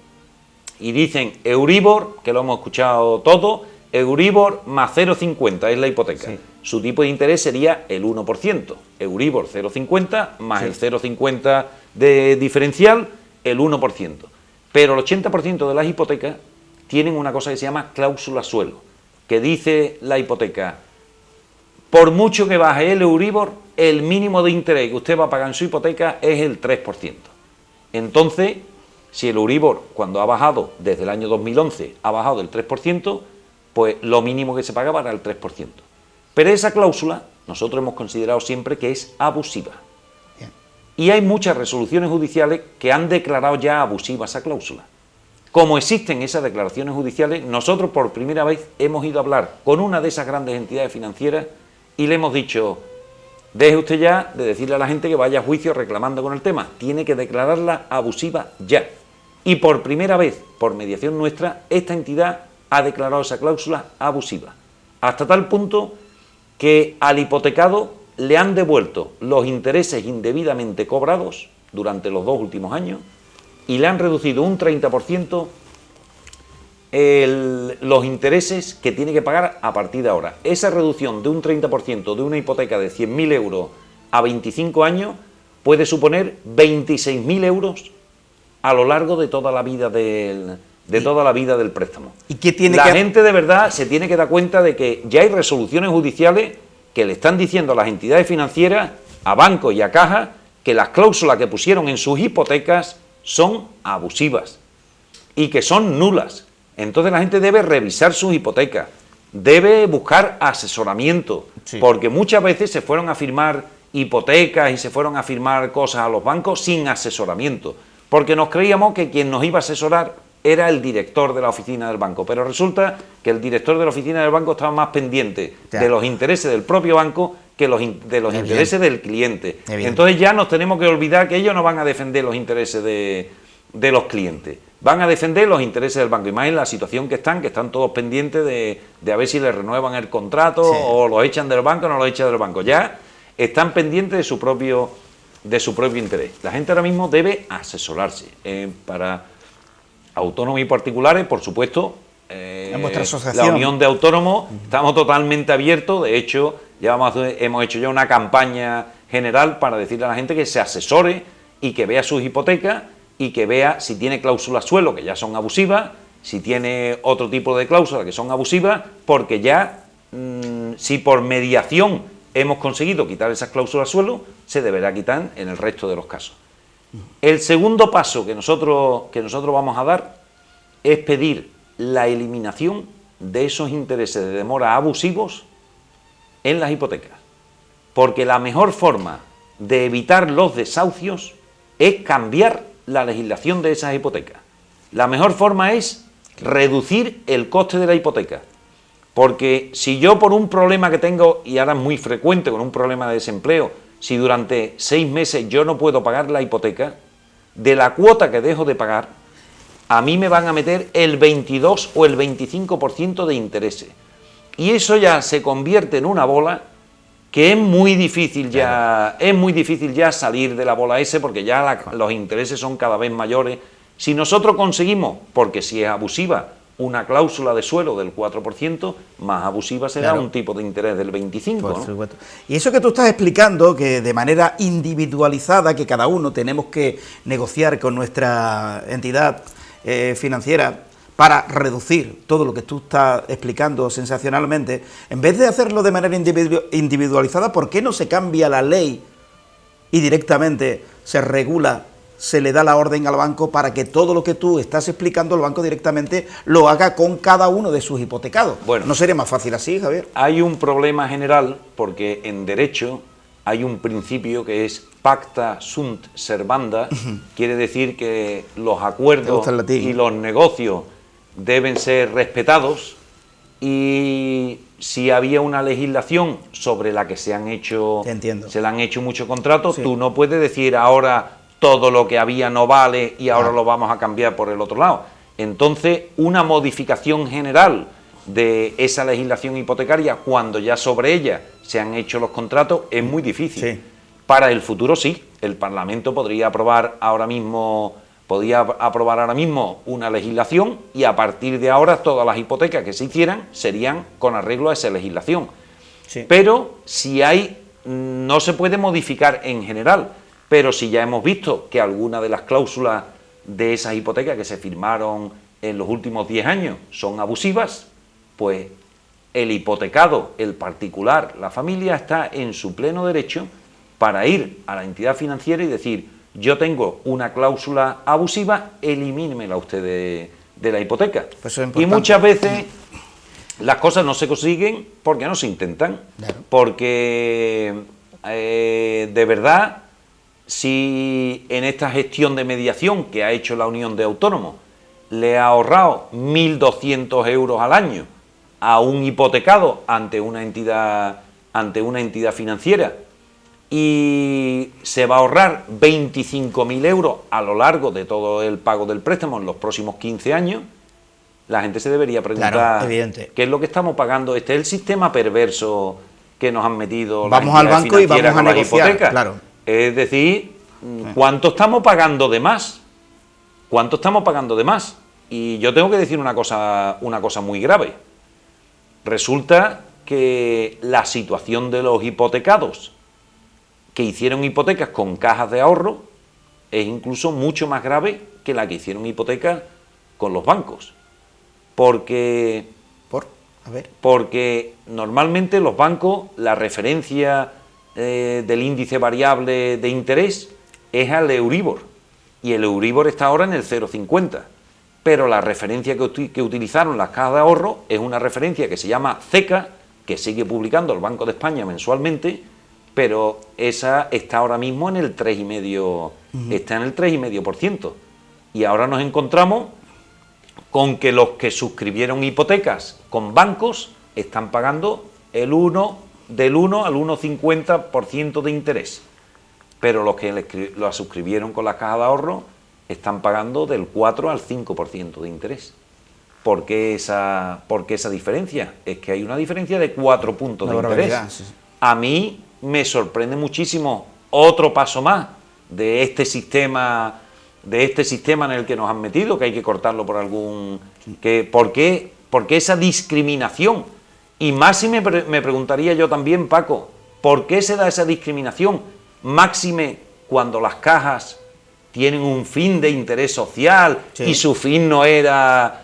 Y dicen Euribor, que lo hemos escuchado todo, Euribor más 0,50 es la hipoteca. Sí. Su tipo de interés sería el 1%. Euribor 0,50 más el 0,50 de diferencial, el 1%. Pero el 80% de las hipotecas tienen una cosa que se llama cláusula suelo, que dice la hipoteca, por mucho que baje el Euribor, el mínimo de interés que usted va a pagar en su hipoteca es el 3%. Entonces, si el Euribor, cuando ha bajado desde el año 2011, ha bajado del 3%, pues lo mínimo que se pagaba era el 3%. Pero esa cláusula, nosotros hemos considerado siempre que es abusiva. Bien. Y hay muchas resoluciones judiciales que han declarado ya abusiva esa cláusula. Como existen esas declaraciones judiciales, nosotros por primera vez hemos ido a hablar con una de esas grandes entidades financieras y le hemos dicho, deje usted ya de decirle a la gente que vaya a juicio reclamando con el tema, tiene que declararla abusiva ya. Y por primera vez, por mediación nuestra, esta entidad ha declarado esa cláusula abusiva. Hasta tal punto que al hipotecado le han devuelto los intereses indebidamente cobrados durante los 2 últimos años y le han reducido un 30% los intereses que tiene que pagar a partir de ahora. Esa reducción de un 30% de una hipoteca de 100.000 euros a 25 años puede suponer 26.000 euros a lo largo de toda la vida del préstamo. ¿Y qué tiene la gente de verdad se tiene que dar cuenta de que ya hay resoluciones judiciales que le están diciendo a las entidades financieras, a bancos y a cajas, que las cláusulas que pusieron en sus hipotecas son abusivas y que son nulas. Entonces la gente debe revisar sus hipotecas, debe buscar asesoramiento, porque muchas veces se fueron a firmar hipotecas y se fueron a firmar cosas a los bancos sin asesoramiento, porque nos creíamos que quien nos iba a asesorar era el director de la oficina del banco, pero resulta que el director de la oficina del banco estaba más pendiente de los intereses del propio banco que de los intereses del cliente. Entonces ya nos tenemos que olvidar que ellos no van a defender los intereses de los clientes, van a defender los intereses del banco, y más en la situación que están todos pendientes de a ver si les renuevan el contrato o los echan del banco o no los echan del banco. Ya están pendientes de su propio interés. La gente ahora mismo debe asesorarse para autónomos y particulares, por supuesto. En vuestra asociación. La Unión de Autónomos, estamos totalmente abiertos. De hecho, hemos hecho ya una campaña general para decirle a la gente que se asesore y que vea sus hipotecas y que vea si tiene cláusulas suelo, que ya son abusivas, si tiene otro tipo de cláusulas que son abusivas, porque ya, si por mediación hemos conseguido quitar esas cláusulas suelo, se deberá quitar en el resto de los casos. El segundo paso que nosotros vamos a dar es pedir la eliminación de esos intereses de demora abusivos en las hipotecas, porque la mejor forma de evitar los desahucios es cambiar la legislación de esas hipotecas. La mejor forma es reducir el coste de la hipoteca, porque si yo por un problema que tengo, y ahora es muy frecuente con un problema de desempleo, si durante 6 meses yo no puedo pagar la hipoteca, de la cuota que dejo de pagar, a mí me van a meter el 22 o el 25% de intereses. Y eso ya se convierte en una bola que es muy difícil ya, salir de la bola ese, porque ya los intereses son cada vez mayores. Si nosotros conseguimos, porque si es abusiva, una cláusula de suelo del 4%, más abusiva será un tipo de interés del 25%. Por supuesto. Y eso que tú estás explicando, que de manera individualizada, que cada uno tenemos que negociar con nuestra entidad financiera para reducir todo lo que tú estás explicando sensacionalmente, en vez de hacerlo de manera individualizada, ¿por qué no se cambia la ley y directamente se regula, se le da la orden al banco para que todo lo que tú estás explicando, el banco directamente lo haga con cada uno de sus hipotecados? Bueno, ¿no sería más fácil así, Javier? Hay un problema general, porque en derecho hay un principio que es pacta sunt servanda, quiere decir que los acuerdos y los negocios deben ser respetados, y si había una legislación sobre la que se le han hecho muchos contratos, tú no puedes decir ahora todo lo que había no vale y ahora lo vamos a cambiar por el otro lado. Entonces, una modificación general de esa legislación hipotecaria, cuando ya sobre ella se han hecho los contratos, es muy difícil. Para el futuro sí, el Parlamento podría aprobar ahora mismo una legislación, y a partir de ahora todas las hipotecas que se hicieran serían con arreglo a esa legislación. Pero si no se puede modificar en general, pero si ya hemos visto que algunas de las cláusulas de esas hipotecas que se firmaron en los últimos 10 años son abusivas, pues el hipotecado, el particular, la familia, está en su pleno derecho para ir a la entidad financiera y decir: yo tengo una cláusula abusiva, elimínemela usted de la hipoteca. Y muchas veces las cosas no se consiguen porque no se intentan. Porque de verdad, si en esta gestión de mediación que ha hecho la Unión de Autónomos le ha ahorrado 1.200 euros al año a un hipotecado ante una entidad financiera, y se va a ahorrar 25.000 euros a lo largo de todo el pago del préstamo en los próximos 15 años, la gente se debería preguntar qué es lo que estamos pagando. Este es el sistema perverso que nos han metido. Vamos al banco y vamos a negociar. Es decir, ¿cuánto estamos pagando de más? ¿Cuánto estamos pagando de más? Y yo tengo que decir una cosa muy grave. Resulta que la situación de los hipotecados que hicieron hipotecas con cajas de ahorro es incluso mucho más grave que la que hicieron hipotecas con los bancos. Porque normalmente los bancos, la referencia del índice variable de interés es al Euribor, y el Euribor está ahora en el 0,50, pero la referencia que utilizaron las cajas de ahorro es una referencia que se llama CECA, que sigue publicando el Banco de España mensualmente, pero esa está ahora mismo en el 3,5%, está en el 3,5%. Y ahora nos encontramos con que los que suscribieron hipotecas con bancos están pagando del 1 al 1,50% de interés, pero los que la suscribieron con la caja de ahorro están pagando del 4 al 5% de interés. ¿Por qué esa diferencia? Es que hay una diferencia de 4 puntos de interés. A mí me sorprende muchísimo otro paso más de este sistema en el que nos han metido, que hay que cortarlo por algún... ¿Por qué esa discriminación? Y más si me preguntaría yo también, Paco, ¿por qué se da esa discriminación? Máxime cuando las cajas tienen un fin de interés social, y su fin no era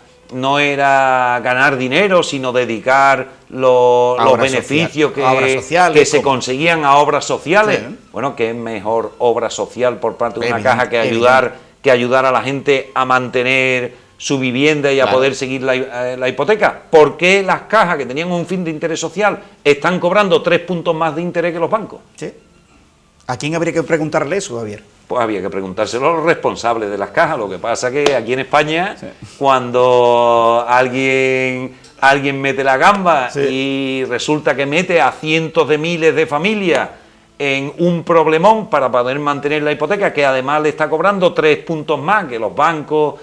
ganar dinero, sino dedicar los beneficios que se conseguían a obras sociales. Bueno, ¿qué es mejor obra social por parte de una caja que ayudar a la gente a mantener su vivienda y a poder seguir la hipoteca? ¿Por qué las cajas que tenían un fin de interés social están cobrando 3 puntos más de interés que los bancos? ¿A quién habría que preguntarle eso, Javier? Pues había que preguntárselo a los responsables de las cajas. Lo que pasa es que aquí en España, cuando alguien mete la gamba y resulta que mete a cientos de miles de familias en un problemón para poder mantener la hipoteca, que además le está cobrando 3 puntos más que los bancos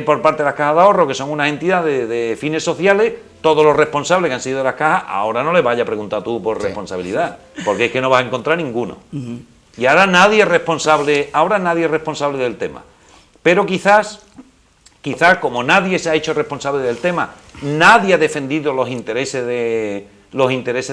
por parte de las cajas de ahorro, que son unas entidades de fines sociales. Todos los responsables que han sido de las cajas, ahora no les vaya a preguntar tú por responsabilidad, porque es que no vas a encontrar ninguno. Y ahora nadie es responsable del tema. Pero quizás como nadie se ha hecho responsable del tema, nadie ha defendido los intereses de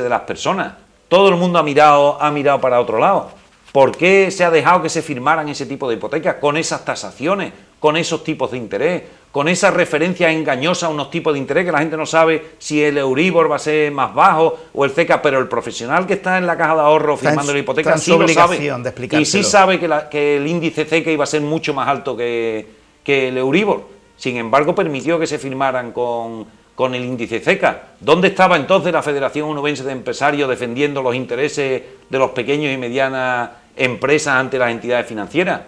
las personas. Todo el mundo ha mirado para otro lado. ¿Por qué se ha dejado que se firmaran ese tipo de hipotecas con esas tasaciones, con esos tipos de interés, con esas referencias engañosas a unos tipos de interés que la gente no sabe si el Euribor va a ser más bajo o el CECA, pero el profesional que está en la caja de ahorro firmando la hipoteca sí lo sabe, y sí sabe que el índice CECA iba a ser mucho más alto que el Euribor. Sin embargo, permitió que se firmaran con el índice CECA. ¿Dónde estaba entonces la Federación Onubense de Empresarios defendiendo los intereses de los pequeños y medianas empresas ante las entidades financieras?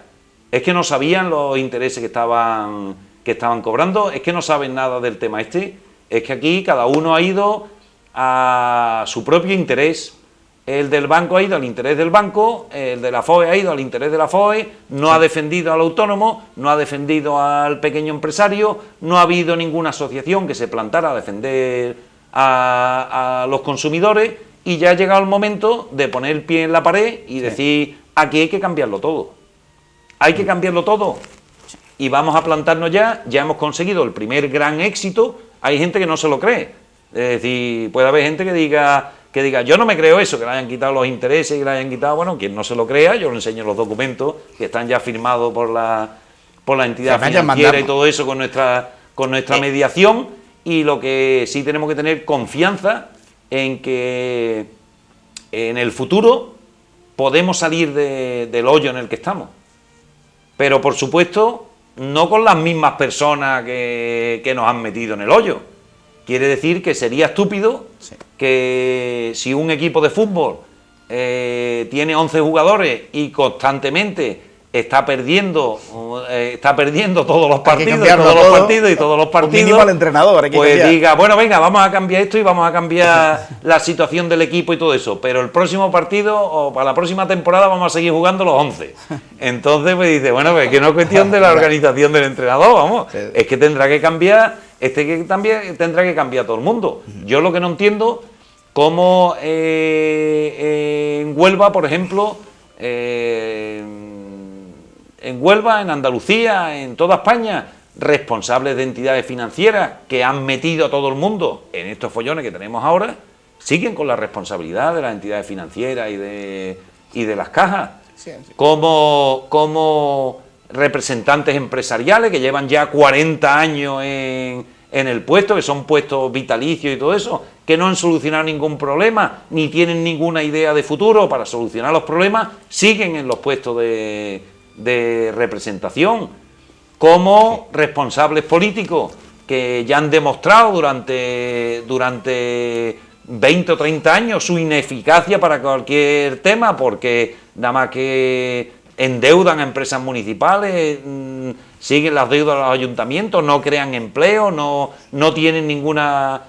¿Es que no sabían los intereses que estaban cobrando? ¿Es que no saben nada del tema este? Es que aquí cada uno ha ido a su propio interés. El del banco ha ido al interés del banco, el de la FOE ha ido al interés de la FOE, no ha defendido al autónomo, no ha defendido al pequeño empresario, no ha habido ninguna asociación que se plantara a defender a los consumidores, y ya ha llegado el momento de poner el pie en la pared y decir, aquí hay que cambiarlo todo. Hay que cambiarlo todo. Y vamos a plantarnos ya hemos conseguido el primer gran éxito. Hay gente que no se lo cree. Es decir, puede haber gente que diga, yo no me creo eso, que le hayan quitado los intereses, que le hayan quitado, bueno, quien no se lo crea, yo le enseño los documentos que están ya firmados por la entidad financiera y todo eso con nuestra mediación, y lo que sí tenemos que tener confianza en que en el futuro podemos salir del hoyo en el que estamos. Pero, por supuesto, no con las mismas personas que nos han metido en el hoyo. Quiere decir que sería estúpido que si un equipo de fútbol tiene 11 jugadores y constantemente está perdiendo todos los partidos, mínimo al entrenador, pues diga, bueno, venga, vamos a cambiar esto y vamos a cambiar la situación del equipo y todo eso, pero el próximo partido o para la próxima temporada vamos a seguir jugando los 11. Entonces pues dice, bueno, pues que no es cuestión de la organización del entrenador, vamos, es que tendrá que cambiar, también tendrá que cambiar todo el mundo. Yo lo que no entiendo, cómo en Huelva, por ejemplo, en Huelva, en Andalucía, en toda España, responsables de entidades financieras que han metido a todo el mundo en estos follones que tenemos ahora, siguen con la responsabilidad de las entidades financieras y de las cajas, como representantes empresariales que llevan ya 40 años en el puesto, que son puestos vitalicios y todo eso, que no han solucionado ningún problema, ni tienen ninguna idea de futuro para solucionar los problemas, siguen en los puestos de representación, como responsables políticos que ya han demostrado durante 20 o 30 años su ineficacia para cualquier tema, porque nada más que endeudan a empresas municipales, siguen las deudas a los ayuntamientos, no crean empleo, no tienen ninguna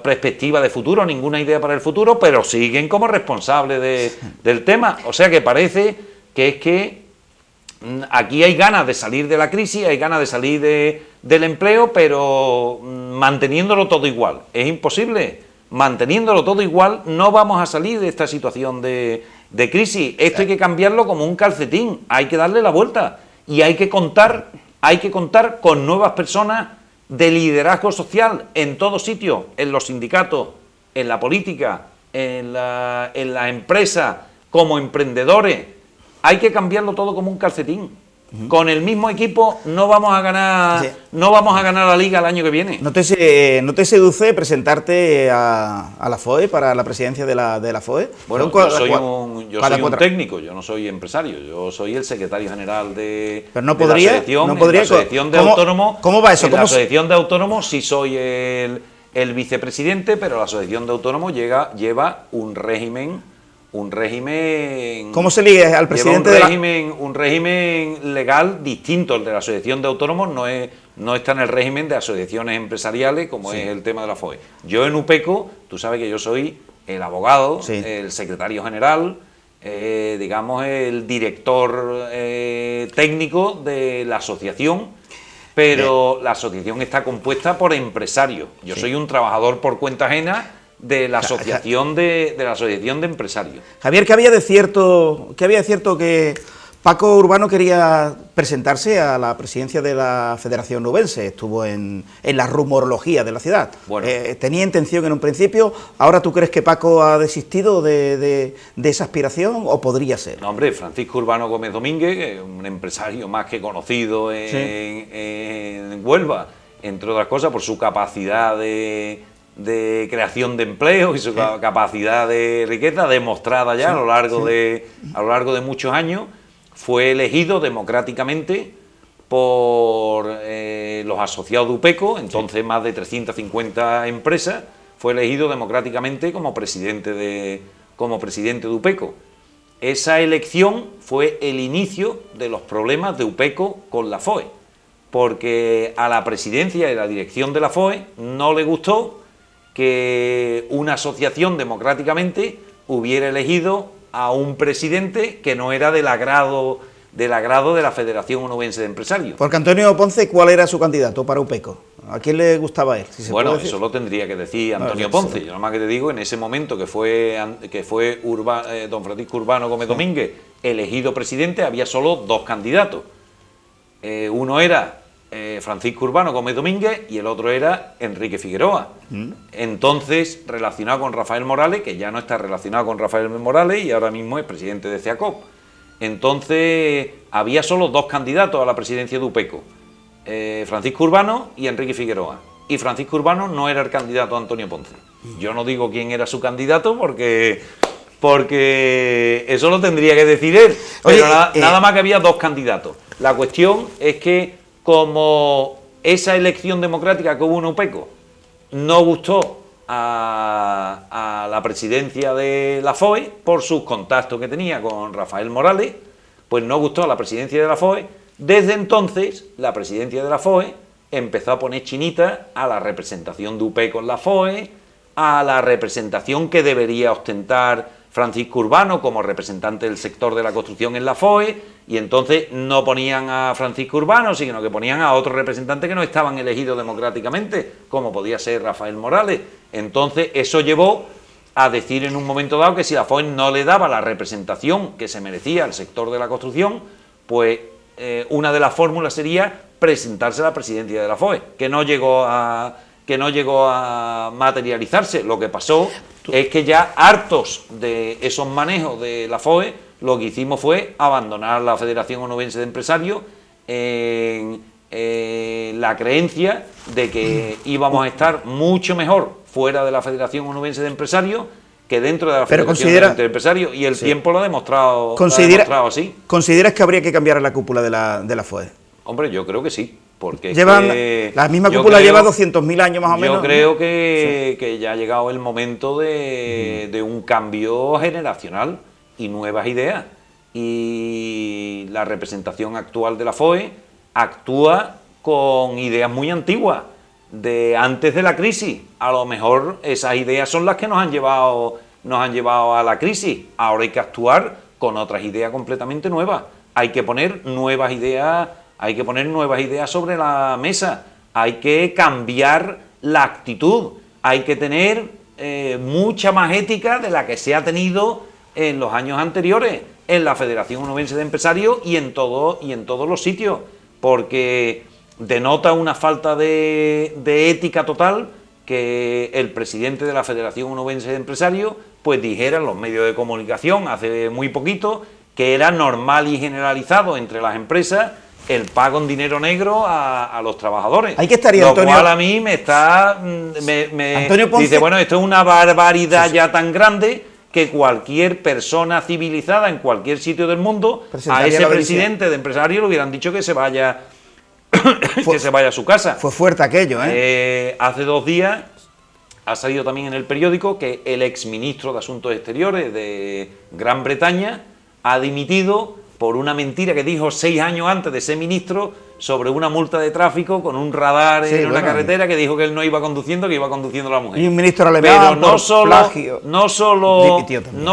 perspectiva de futuro, ninguna idea para el futuro, pero siguen como responsables del tema. O sea que parece que es que aquí hay ganas de salir de la crisis, hay ganas de salir del empleo, pero manteniéndolo todo igual. Es imposible. Manteniéndolo todo igual no vamos a salir de esta situación de crisis. Esto hay que cambiarlo como un calcetín, hay que darle la vuelta y hay que contar con nuevas personas de liderazgo social en todos sitios, en los sindicatos, en la política, en la empresa, como emprendedores. Hay que cambiarlo todo como un calcetín. Con el mismo equipo no vamos a ganar la Liga el año que viene. ¿No te seduce presentarte a la FOE, para la presidencia de la FOE? Bueno, yo soy un técnico, yo no soy empresario, yo soy el secretario general de la asociación de autónomos. ¿Cómo va eso? En la asociación de autónomos sí soy el vicepresidente, pero la asociación de autónomos lleva un régimen. ¿Cómo se liga al presidente un régimen legal distinto al de la asociación de autónomos? No está en el régimen de asociaciones empresariales como es el tema de la FOE. Yo en UPECO, tú sabes que yo soy el abogado, Sí. el secretario general, digamos, el director técnico de la asociación, pero la asociación está compuesta por empresarios. Yo soy un trabajador por cuenta ajena de la asociación de empresarios. Javier, ¿qué había de cierto que Paco Urbano quería presentarse a la presidencia de la Federación Onubense? Estuvo en la rumorología de la ciudad. Bueno. ¿Tenía intención en un principio? ¿Ahora tú crees que Paco ha desistido de esa aspiración o podría ser? No, hombre, Francisco Urbano Gómez Domínguez, que es un empresario más que conocido en Huelva, entre otras cosas por su capacidad de creación de empleo y su capacidad de riqueza demostrada ya a lo largo de muchos años. Fue elegido democráticamente por los asociados de UPECO, entonces más de 350 empresas, fue elegido democráticamente como presidente de UPECO. Esa elección fue el inicio de los problemas de UPECO con la FOE, porque a la presidencia y la dirección de la FOE no le gustó que una asociación democráticamente hubiera elegido a un presidente que no era del agrado de la Federación Onubense de Empresarios. Porque Antonio Ponce, ¿cuál era su candidato para UPECO? ¿A quién le gustaba él? Si bueno, eso lo tendría que decir Antonio Ponce. Yo nada más que te digo, en ese momento que fue don Francisco Urbano Gómez Domínguez elegido presidente, había solo dos candidatos. Uno era Francisco Urbano Gómez Domínguez y el otro era Enrique Figueroa. Entonces, relacionado con Rafael Morales, que ya no está relacionado con Rafael Morales y ahora mismo es presidente de CEACOP. Entonces, había solo dos candidatos a la presidencia de UPECO, Francisco Urbano y Enrique Figueroa. Y Francisco Urbano no era el candidato a Antonio Ponce. Yo no digo quién era su candidato porque eso lo tendría que decir él. Pero nada más que había dos candidatos. La cuestión es que como esa elección democrática que hubo en UPECO no gustó a la presidencia de la FOE por sus contactos que tenía con Rafael Morales, pues no gustó a la presidencia de la FOE. Desde entonces, la presidencia de la FOE empezó a poner chinita a la representación de UPECO en la FOE, a la representación que debería ostentar Francisco Urbano como representante del sector de la construcción en la FOE, y entonces no ponían a Francisco Urbano, sino que ponían a otros representantes que no estaban elegidos democráticamente, como podía ser Rafael Morales. Entonces eso llevó a decir en un momento dado que si la FOE no le daba la representación que se merecía al sector de la construcción, pues una de las fórmulas sería presentarse a la presidencia de la FOE, que no llegó a materializarse. Lo que pasó es que ya hartos de esos manejos de la FOE, lo que hicimos fue abandonar la Federación Onubense de Empresarios en la creencia de que íbamos a estar mucho mejor fuera de la Federación Onubense de Empresarios que dentro de la Federación Onubense de Empresarios, y el tiempo lo ha demostrado así. ¿Consideras que habría que cambiar la cúpula de la FOE? Hombre, yo creo que sí. Porque la misma cúpula lleva 200.000 años más o menos. Yo creo que ya ha llegado el momento de un cambio generacional y nuevas ideas. Y la representación actual de la FOE actúa con ideas muy antiguas, de antes de la crisis. A lo mejor esas ideas son las que nos han llevado a la crisis. Ahora hay que actuar con otras ideas completamente nuevas. Hay que poner nuevas ideas sobre la mesa, hay que cambiar la actitud, hay que tener mucha más ética de la que se ha tenido en los años anteriores en la Federación Onubense de Empresarios y en todos los sitios, porque denota una falta de ética total que el presidente de la Federación Onubense de Empresarios pues dijera en los medios de comunicación hace muy poquito que era normal y generalizado entre las empresas el pago en dinero negro a los trabajadores. Ahí que estaría lo Antonio, cual a mí me dice, bueno, esto es una barbaridad ya tan grande que cualquier persona civilizada en cualquier sitio del mundo, a ese presidente de empresarios le hubieran dicho que se vaya a su casa. Fue fuerte aquello, ¿eh? Hace 2 días ha salido también en el periódico que el exministro de Asuntos Exteriores de Gran Bretaña ha dimitido por una mentira que dijo 6 años antes de ser ministro sobre una multa de tráfico con un radar en una carretera, que dijo que él no iba conduciendo, que iba conduciendo la mujer. Y un ministro alemán pero plagio. no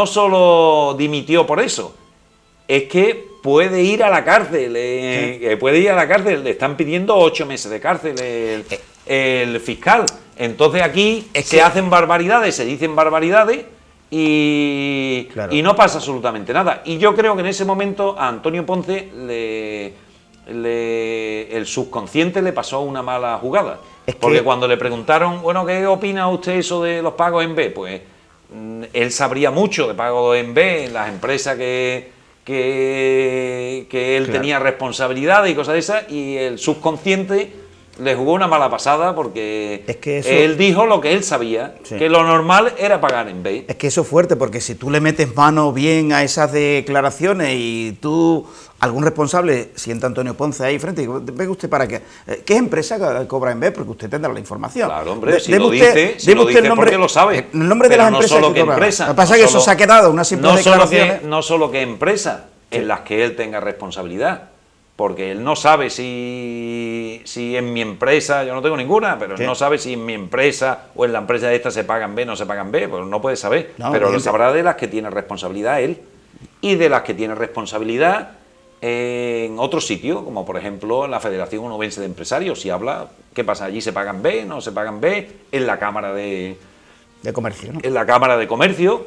solo dimitió por eso, es que puede ir a la cárcel, le están pidiendo 8 meses de cárcel el fiscal. Entonces aquí se hacen barbaridades, se dicen barbaridades y no pasa absolutamente nada. Y yo creo que en ese momento a Antonio Ponce el subconsciente le pasó una mala jugada. Porque cuando le preguntaron, bueno, ¿qué opina usted eso de los pagos en B? Pues él sabría mucho de pagos en B, en las empresas que él tenía responsabilidades y cosas de esas, y el subconsciente le jugó una mala pasada porque él dijo lo que él sabía, que lo normal era pagar en B. Es que eso es fuerte, porque si tú le metes mano bien a esas declaraciones y tú, algún responsable, sienta Antonio Ponce ahí frente y dice, venga usted para qué empresa cobra en B, porque usted tendrá la información. Claro, hombre, si lo dice porque lo sabe. El nombre de las empresas no solo que empresa. Lo que pasa es que eso se ha quedado unas simples declaraciones. No solo que empresa en las que él tenga responsabilidad. Porque él no sabe si en mi empresa, yo no tengo ninguna, pero él no sabe si en mi empresa o en la empresa de esta se pagan B, no se pagan B, pues no puede saber. Pero lo sabrá de las que tiene responsabilidad él y de las que tiene responsabilidad en otros sitios, como por ejemplo en la Federación Onubense de Empresarios. Si habla, ¿qué pasa? Allí se pagan B, no se pagan B, en la Cámara de Comercio, ¿no? En la Cámara de Comercio,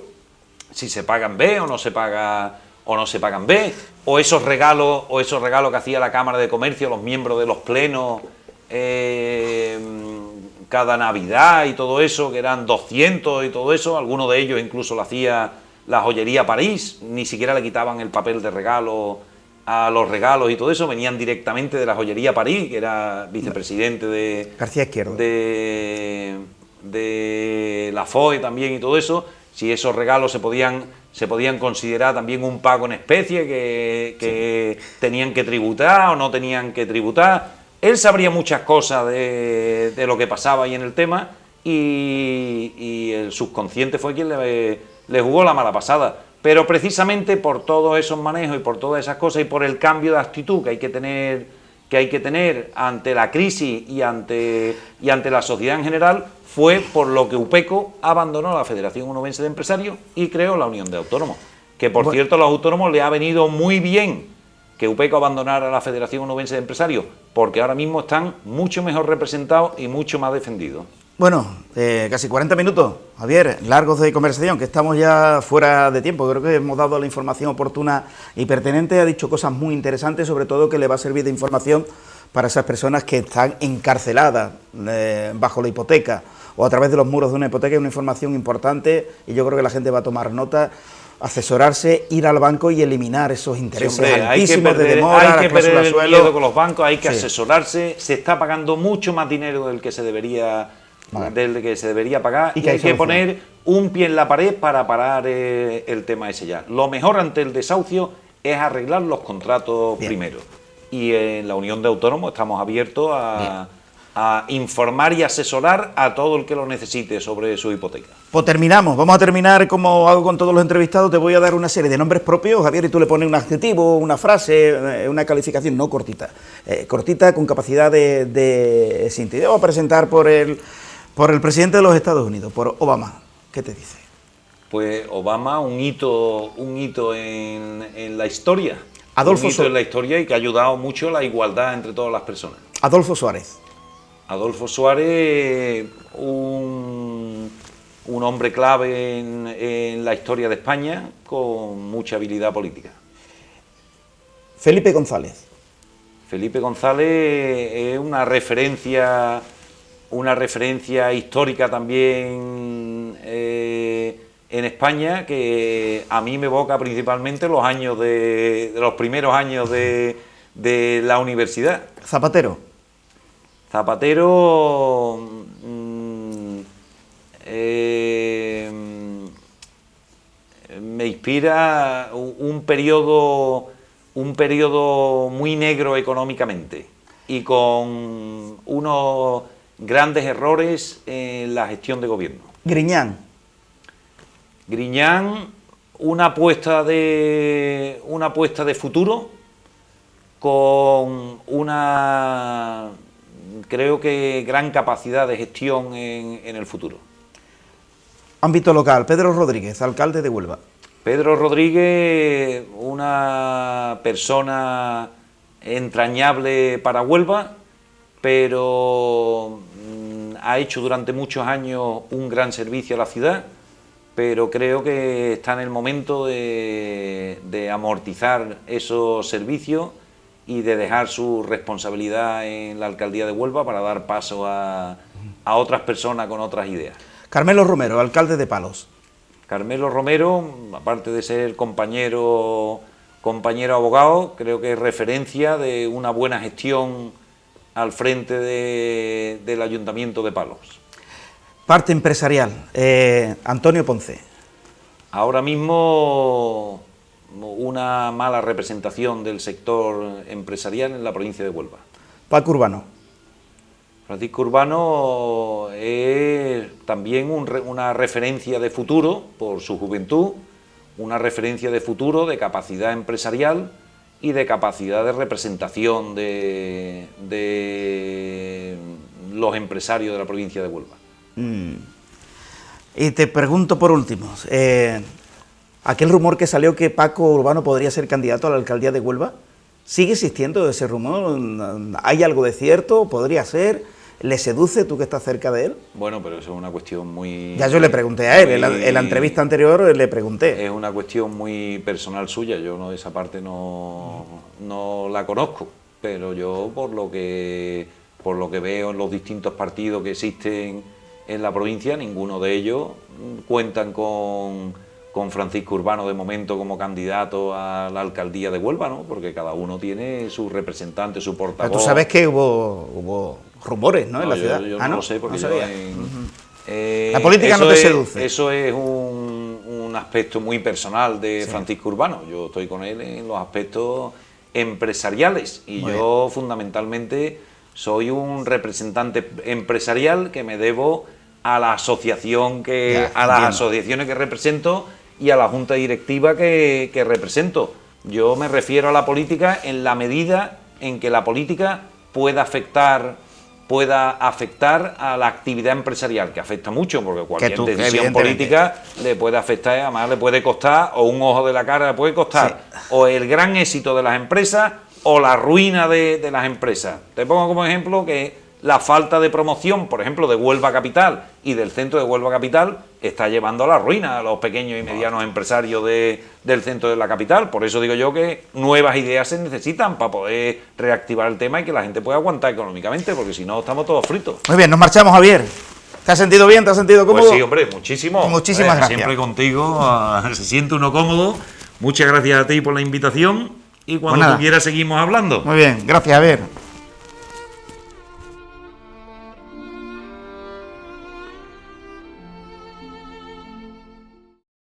si se pagan B o no se pagan B, o esos regalos que hacía la Cámara de Comercio, los miembros de los plenos, cada Navidad y todo eso, que eran 200 y todo eso, algunos de ellos incluso lo hacía la joyería París, ni siquiera le quitaban el papel de regalo a los regalos y todo eso, venían directamente de la joyería París, que era vicepresidente de García Izquierdo, de la FOE también y todo eso. Si esos regalos se podían considerar también un pago en especie que tenían que tributar o no tenían que tributar. Él sabría muchas cosas de lo que pasaba ahí en el tema y el subconsciente fue quien le jugó la mala pasada. Pero precisamente por todos esos manejos y por todas esas cosas y por el cambio de actitud que hay que tener ante la crisis y ante la sociedad en general, fue por lo que UPECO abandonó la Federación Onubense de Empresarios y creó la Unión de Autónomos. Que por cierto a los autónomos les ha venido muy bien que UPECO abandonara la Federación Onubense de Empresarios, porque ahora mismo están mucho mejor representados y mucho más defendidos. Bueno, casi 40 minutos, Javier, largos de conversación, que estamos ya fuera de tiempo. Creo que hemos dado la información oportuna y pertinente, ha dicho cosas muy interesantes, sobre todo que le va a servir de información para esas personas que están encarceladas bajo la hipoteca o a través de los muros de una hipoteca. Es una información importante y yo creo que la gente va a tomar nota, asesorarse, ir al banco y eliminar esos intereses altísimos de demora. Hay que perder el miedo con los bancos, hay que asesorarse. Se está pagando mucho más dinero del que se debería pagar y hay que poner un pie en la pared para parar el tema ese ya. Lo mejor ante el desahucio es arreglar los contratos primero. Y en la Unión de Autónomos estamos abiertos a informar y asesorar a todo el que lo necesite sobre su hipoteca. Pues terminamos, vamos a terminar como hago con todos los entrevistados. Te voy a dar una serie de nombres propios, Javier, y tú le pones un adjetivo, una frase, una calificación, no cortita, cortita con capacidad de síntesis. Vamos a presentar por el presidente de los Estados Unidos, por Obama. ¿Qué te dice? Pues Obama, un hito en la historia. Adolfo en la historia y que ha ayudado mucho a la igualdad entre todas las personas. Adolfo Suárez. Adolfo Suárez, un hombre clave en la historia de España, con mucha habilidad política. Felipe González. Felipe González es una referencia histórica también en España, que a mí me evoca principalmente los primeros años de la universidad. Zapatero. Zapatero me inspira un periodo muy negro económicamente y con unos grandes errores en la gestión de gobierno. Griñán. Griñán, una apuesta de futuro con una, creo que, gran capacidad de gestión en el futuro. Ámbito local, Pedro Rodríguez, alcalde de Huelva. Pedro Rodríguez, una persona entrañable para Huelva, pero ha hecho durante muchos años un gran servicio a la ciudad, pero creo que está en el momento de amortizar esos servicios y de dejar su responsabilidad en la alcaldía de Huelva para dar paso a otras personas con otras ideas. Carmelo Romero, alcalde de Palos. Carmelo Romero, aparte de ser compañero abogado, creo que es referencia de una buena gestión al frente del Ayuntamiento de Palos. Parte empresarial, Antonio Ponce. Ahora mismo una mala representación del sector empresarial en la provincia de Huelva. Paco Urbano. Francisco Urbano es también una referencia de futuro por su juventud, una referencia de futuro, de capacidad empresarial y de capacidad de representación de los empresarios de la provincia de Huelva. Y te pregunto por último, aquel rumor que salió que Paco Urbano podría ser candidato a la alcaldía de Huelva, ¿sigue existiendo ese rumor? ¿Hay algo de cierto? ¿Podría ser? ¿Le seduce, tú que estás cerca de él? Bueno, pero eso es una cuestión muy... Ya yo le pregunté a él, en la entrevista anterior le pregunté. Es una cuestión muy personal suya, yo no, esa parte no la conozco, pero yo por lo que veo en los distintos partidos que existen en la provincia, ninguno de ellos cuentan con Francisco Urbano de momento como candidato a la alcaldía de Huelva, ¿no? Porque cada uno tiene su representante, su portavoz. Pero tú sabes que hubo rumores, ¿no? En la ciudad. Yo no lo sé, porque la política no te seduce. Eso es un aspecto muy personal de Francisco Urbano. Yo estoy con él en los aspectos empresariales y yo fundamentalmente soy un representante empresarial que me debo a la asociación asociaciones que represento y a la junta directiva que represento. Yo me refiero a la política en la medida en que la política pueda afectar a la actividad empresarial, que afecta mucho, porque cualquier decisión política le puede afectar, además le puede costar, o un ojo de la cara le puede costar, o el gran éxito de las empresas, o la ruina de las empresas. Te pongo como ejemplo que la falta de promoción, por ejemplo, de Huelva Capital y del centro de Huelva Capital está llevando a la ruina a los pequeños y medianos empresarios del centro de la capital. Por eso digo yo que nuevas ideas se necesitan para poder reactivar el tema y que la gente pueda aguantar económicamente, porque si no estamos todos fritos. Muy bien, nos marchamos, Javier. ¿Te has sentido bien? ¿Te has sentido cómodo? Pues sí, hombre, muchísimo. Muchísimas gracias. Siempre contigo se siente uno cómodo. Muchas gracias a ti por la invitación y cuando tú quieras seguimos hablando. Muy bien, gracias, Javier.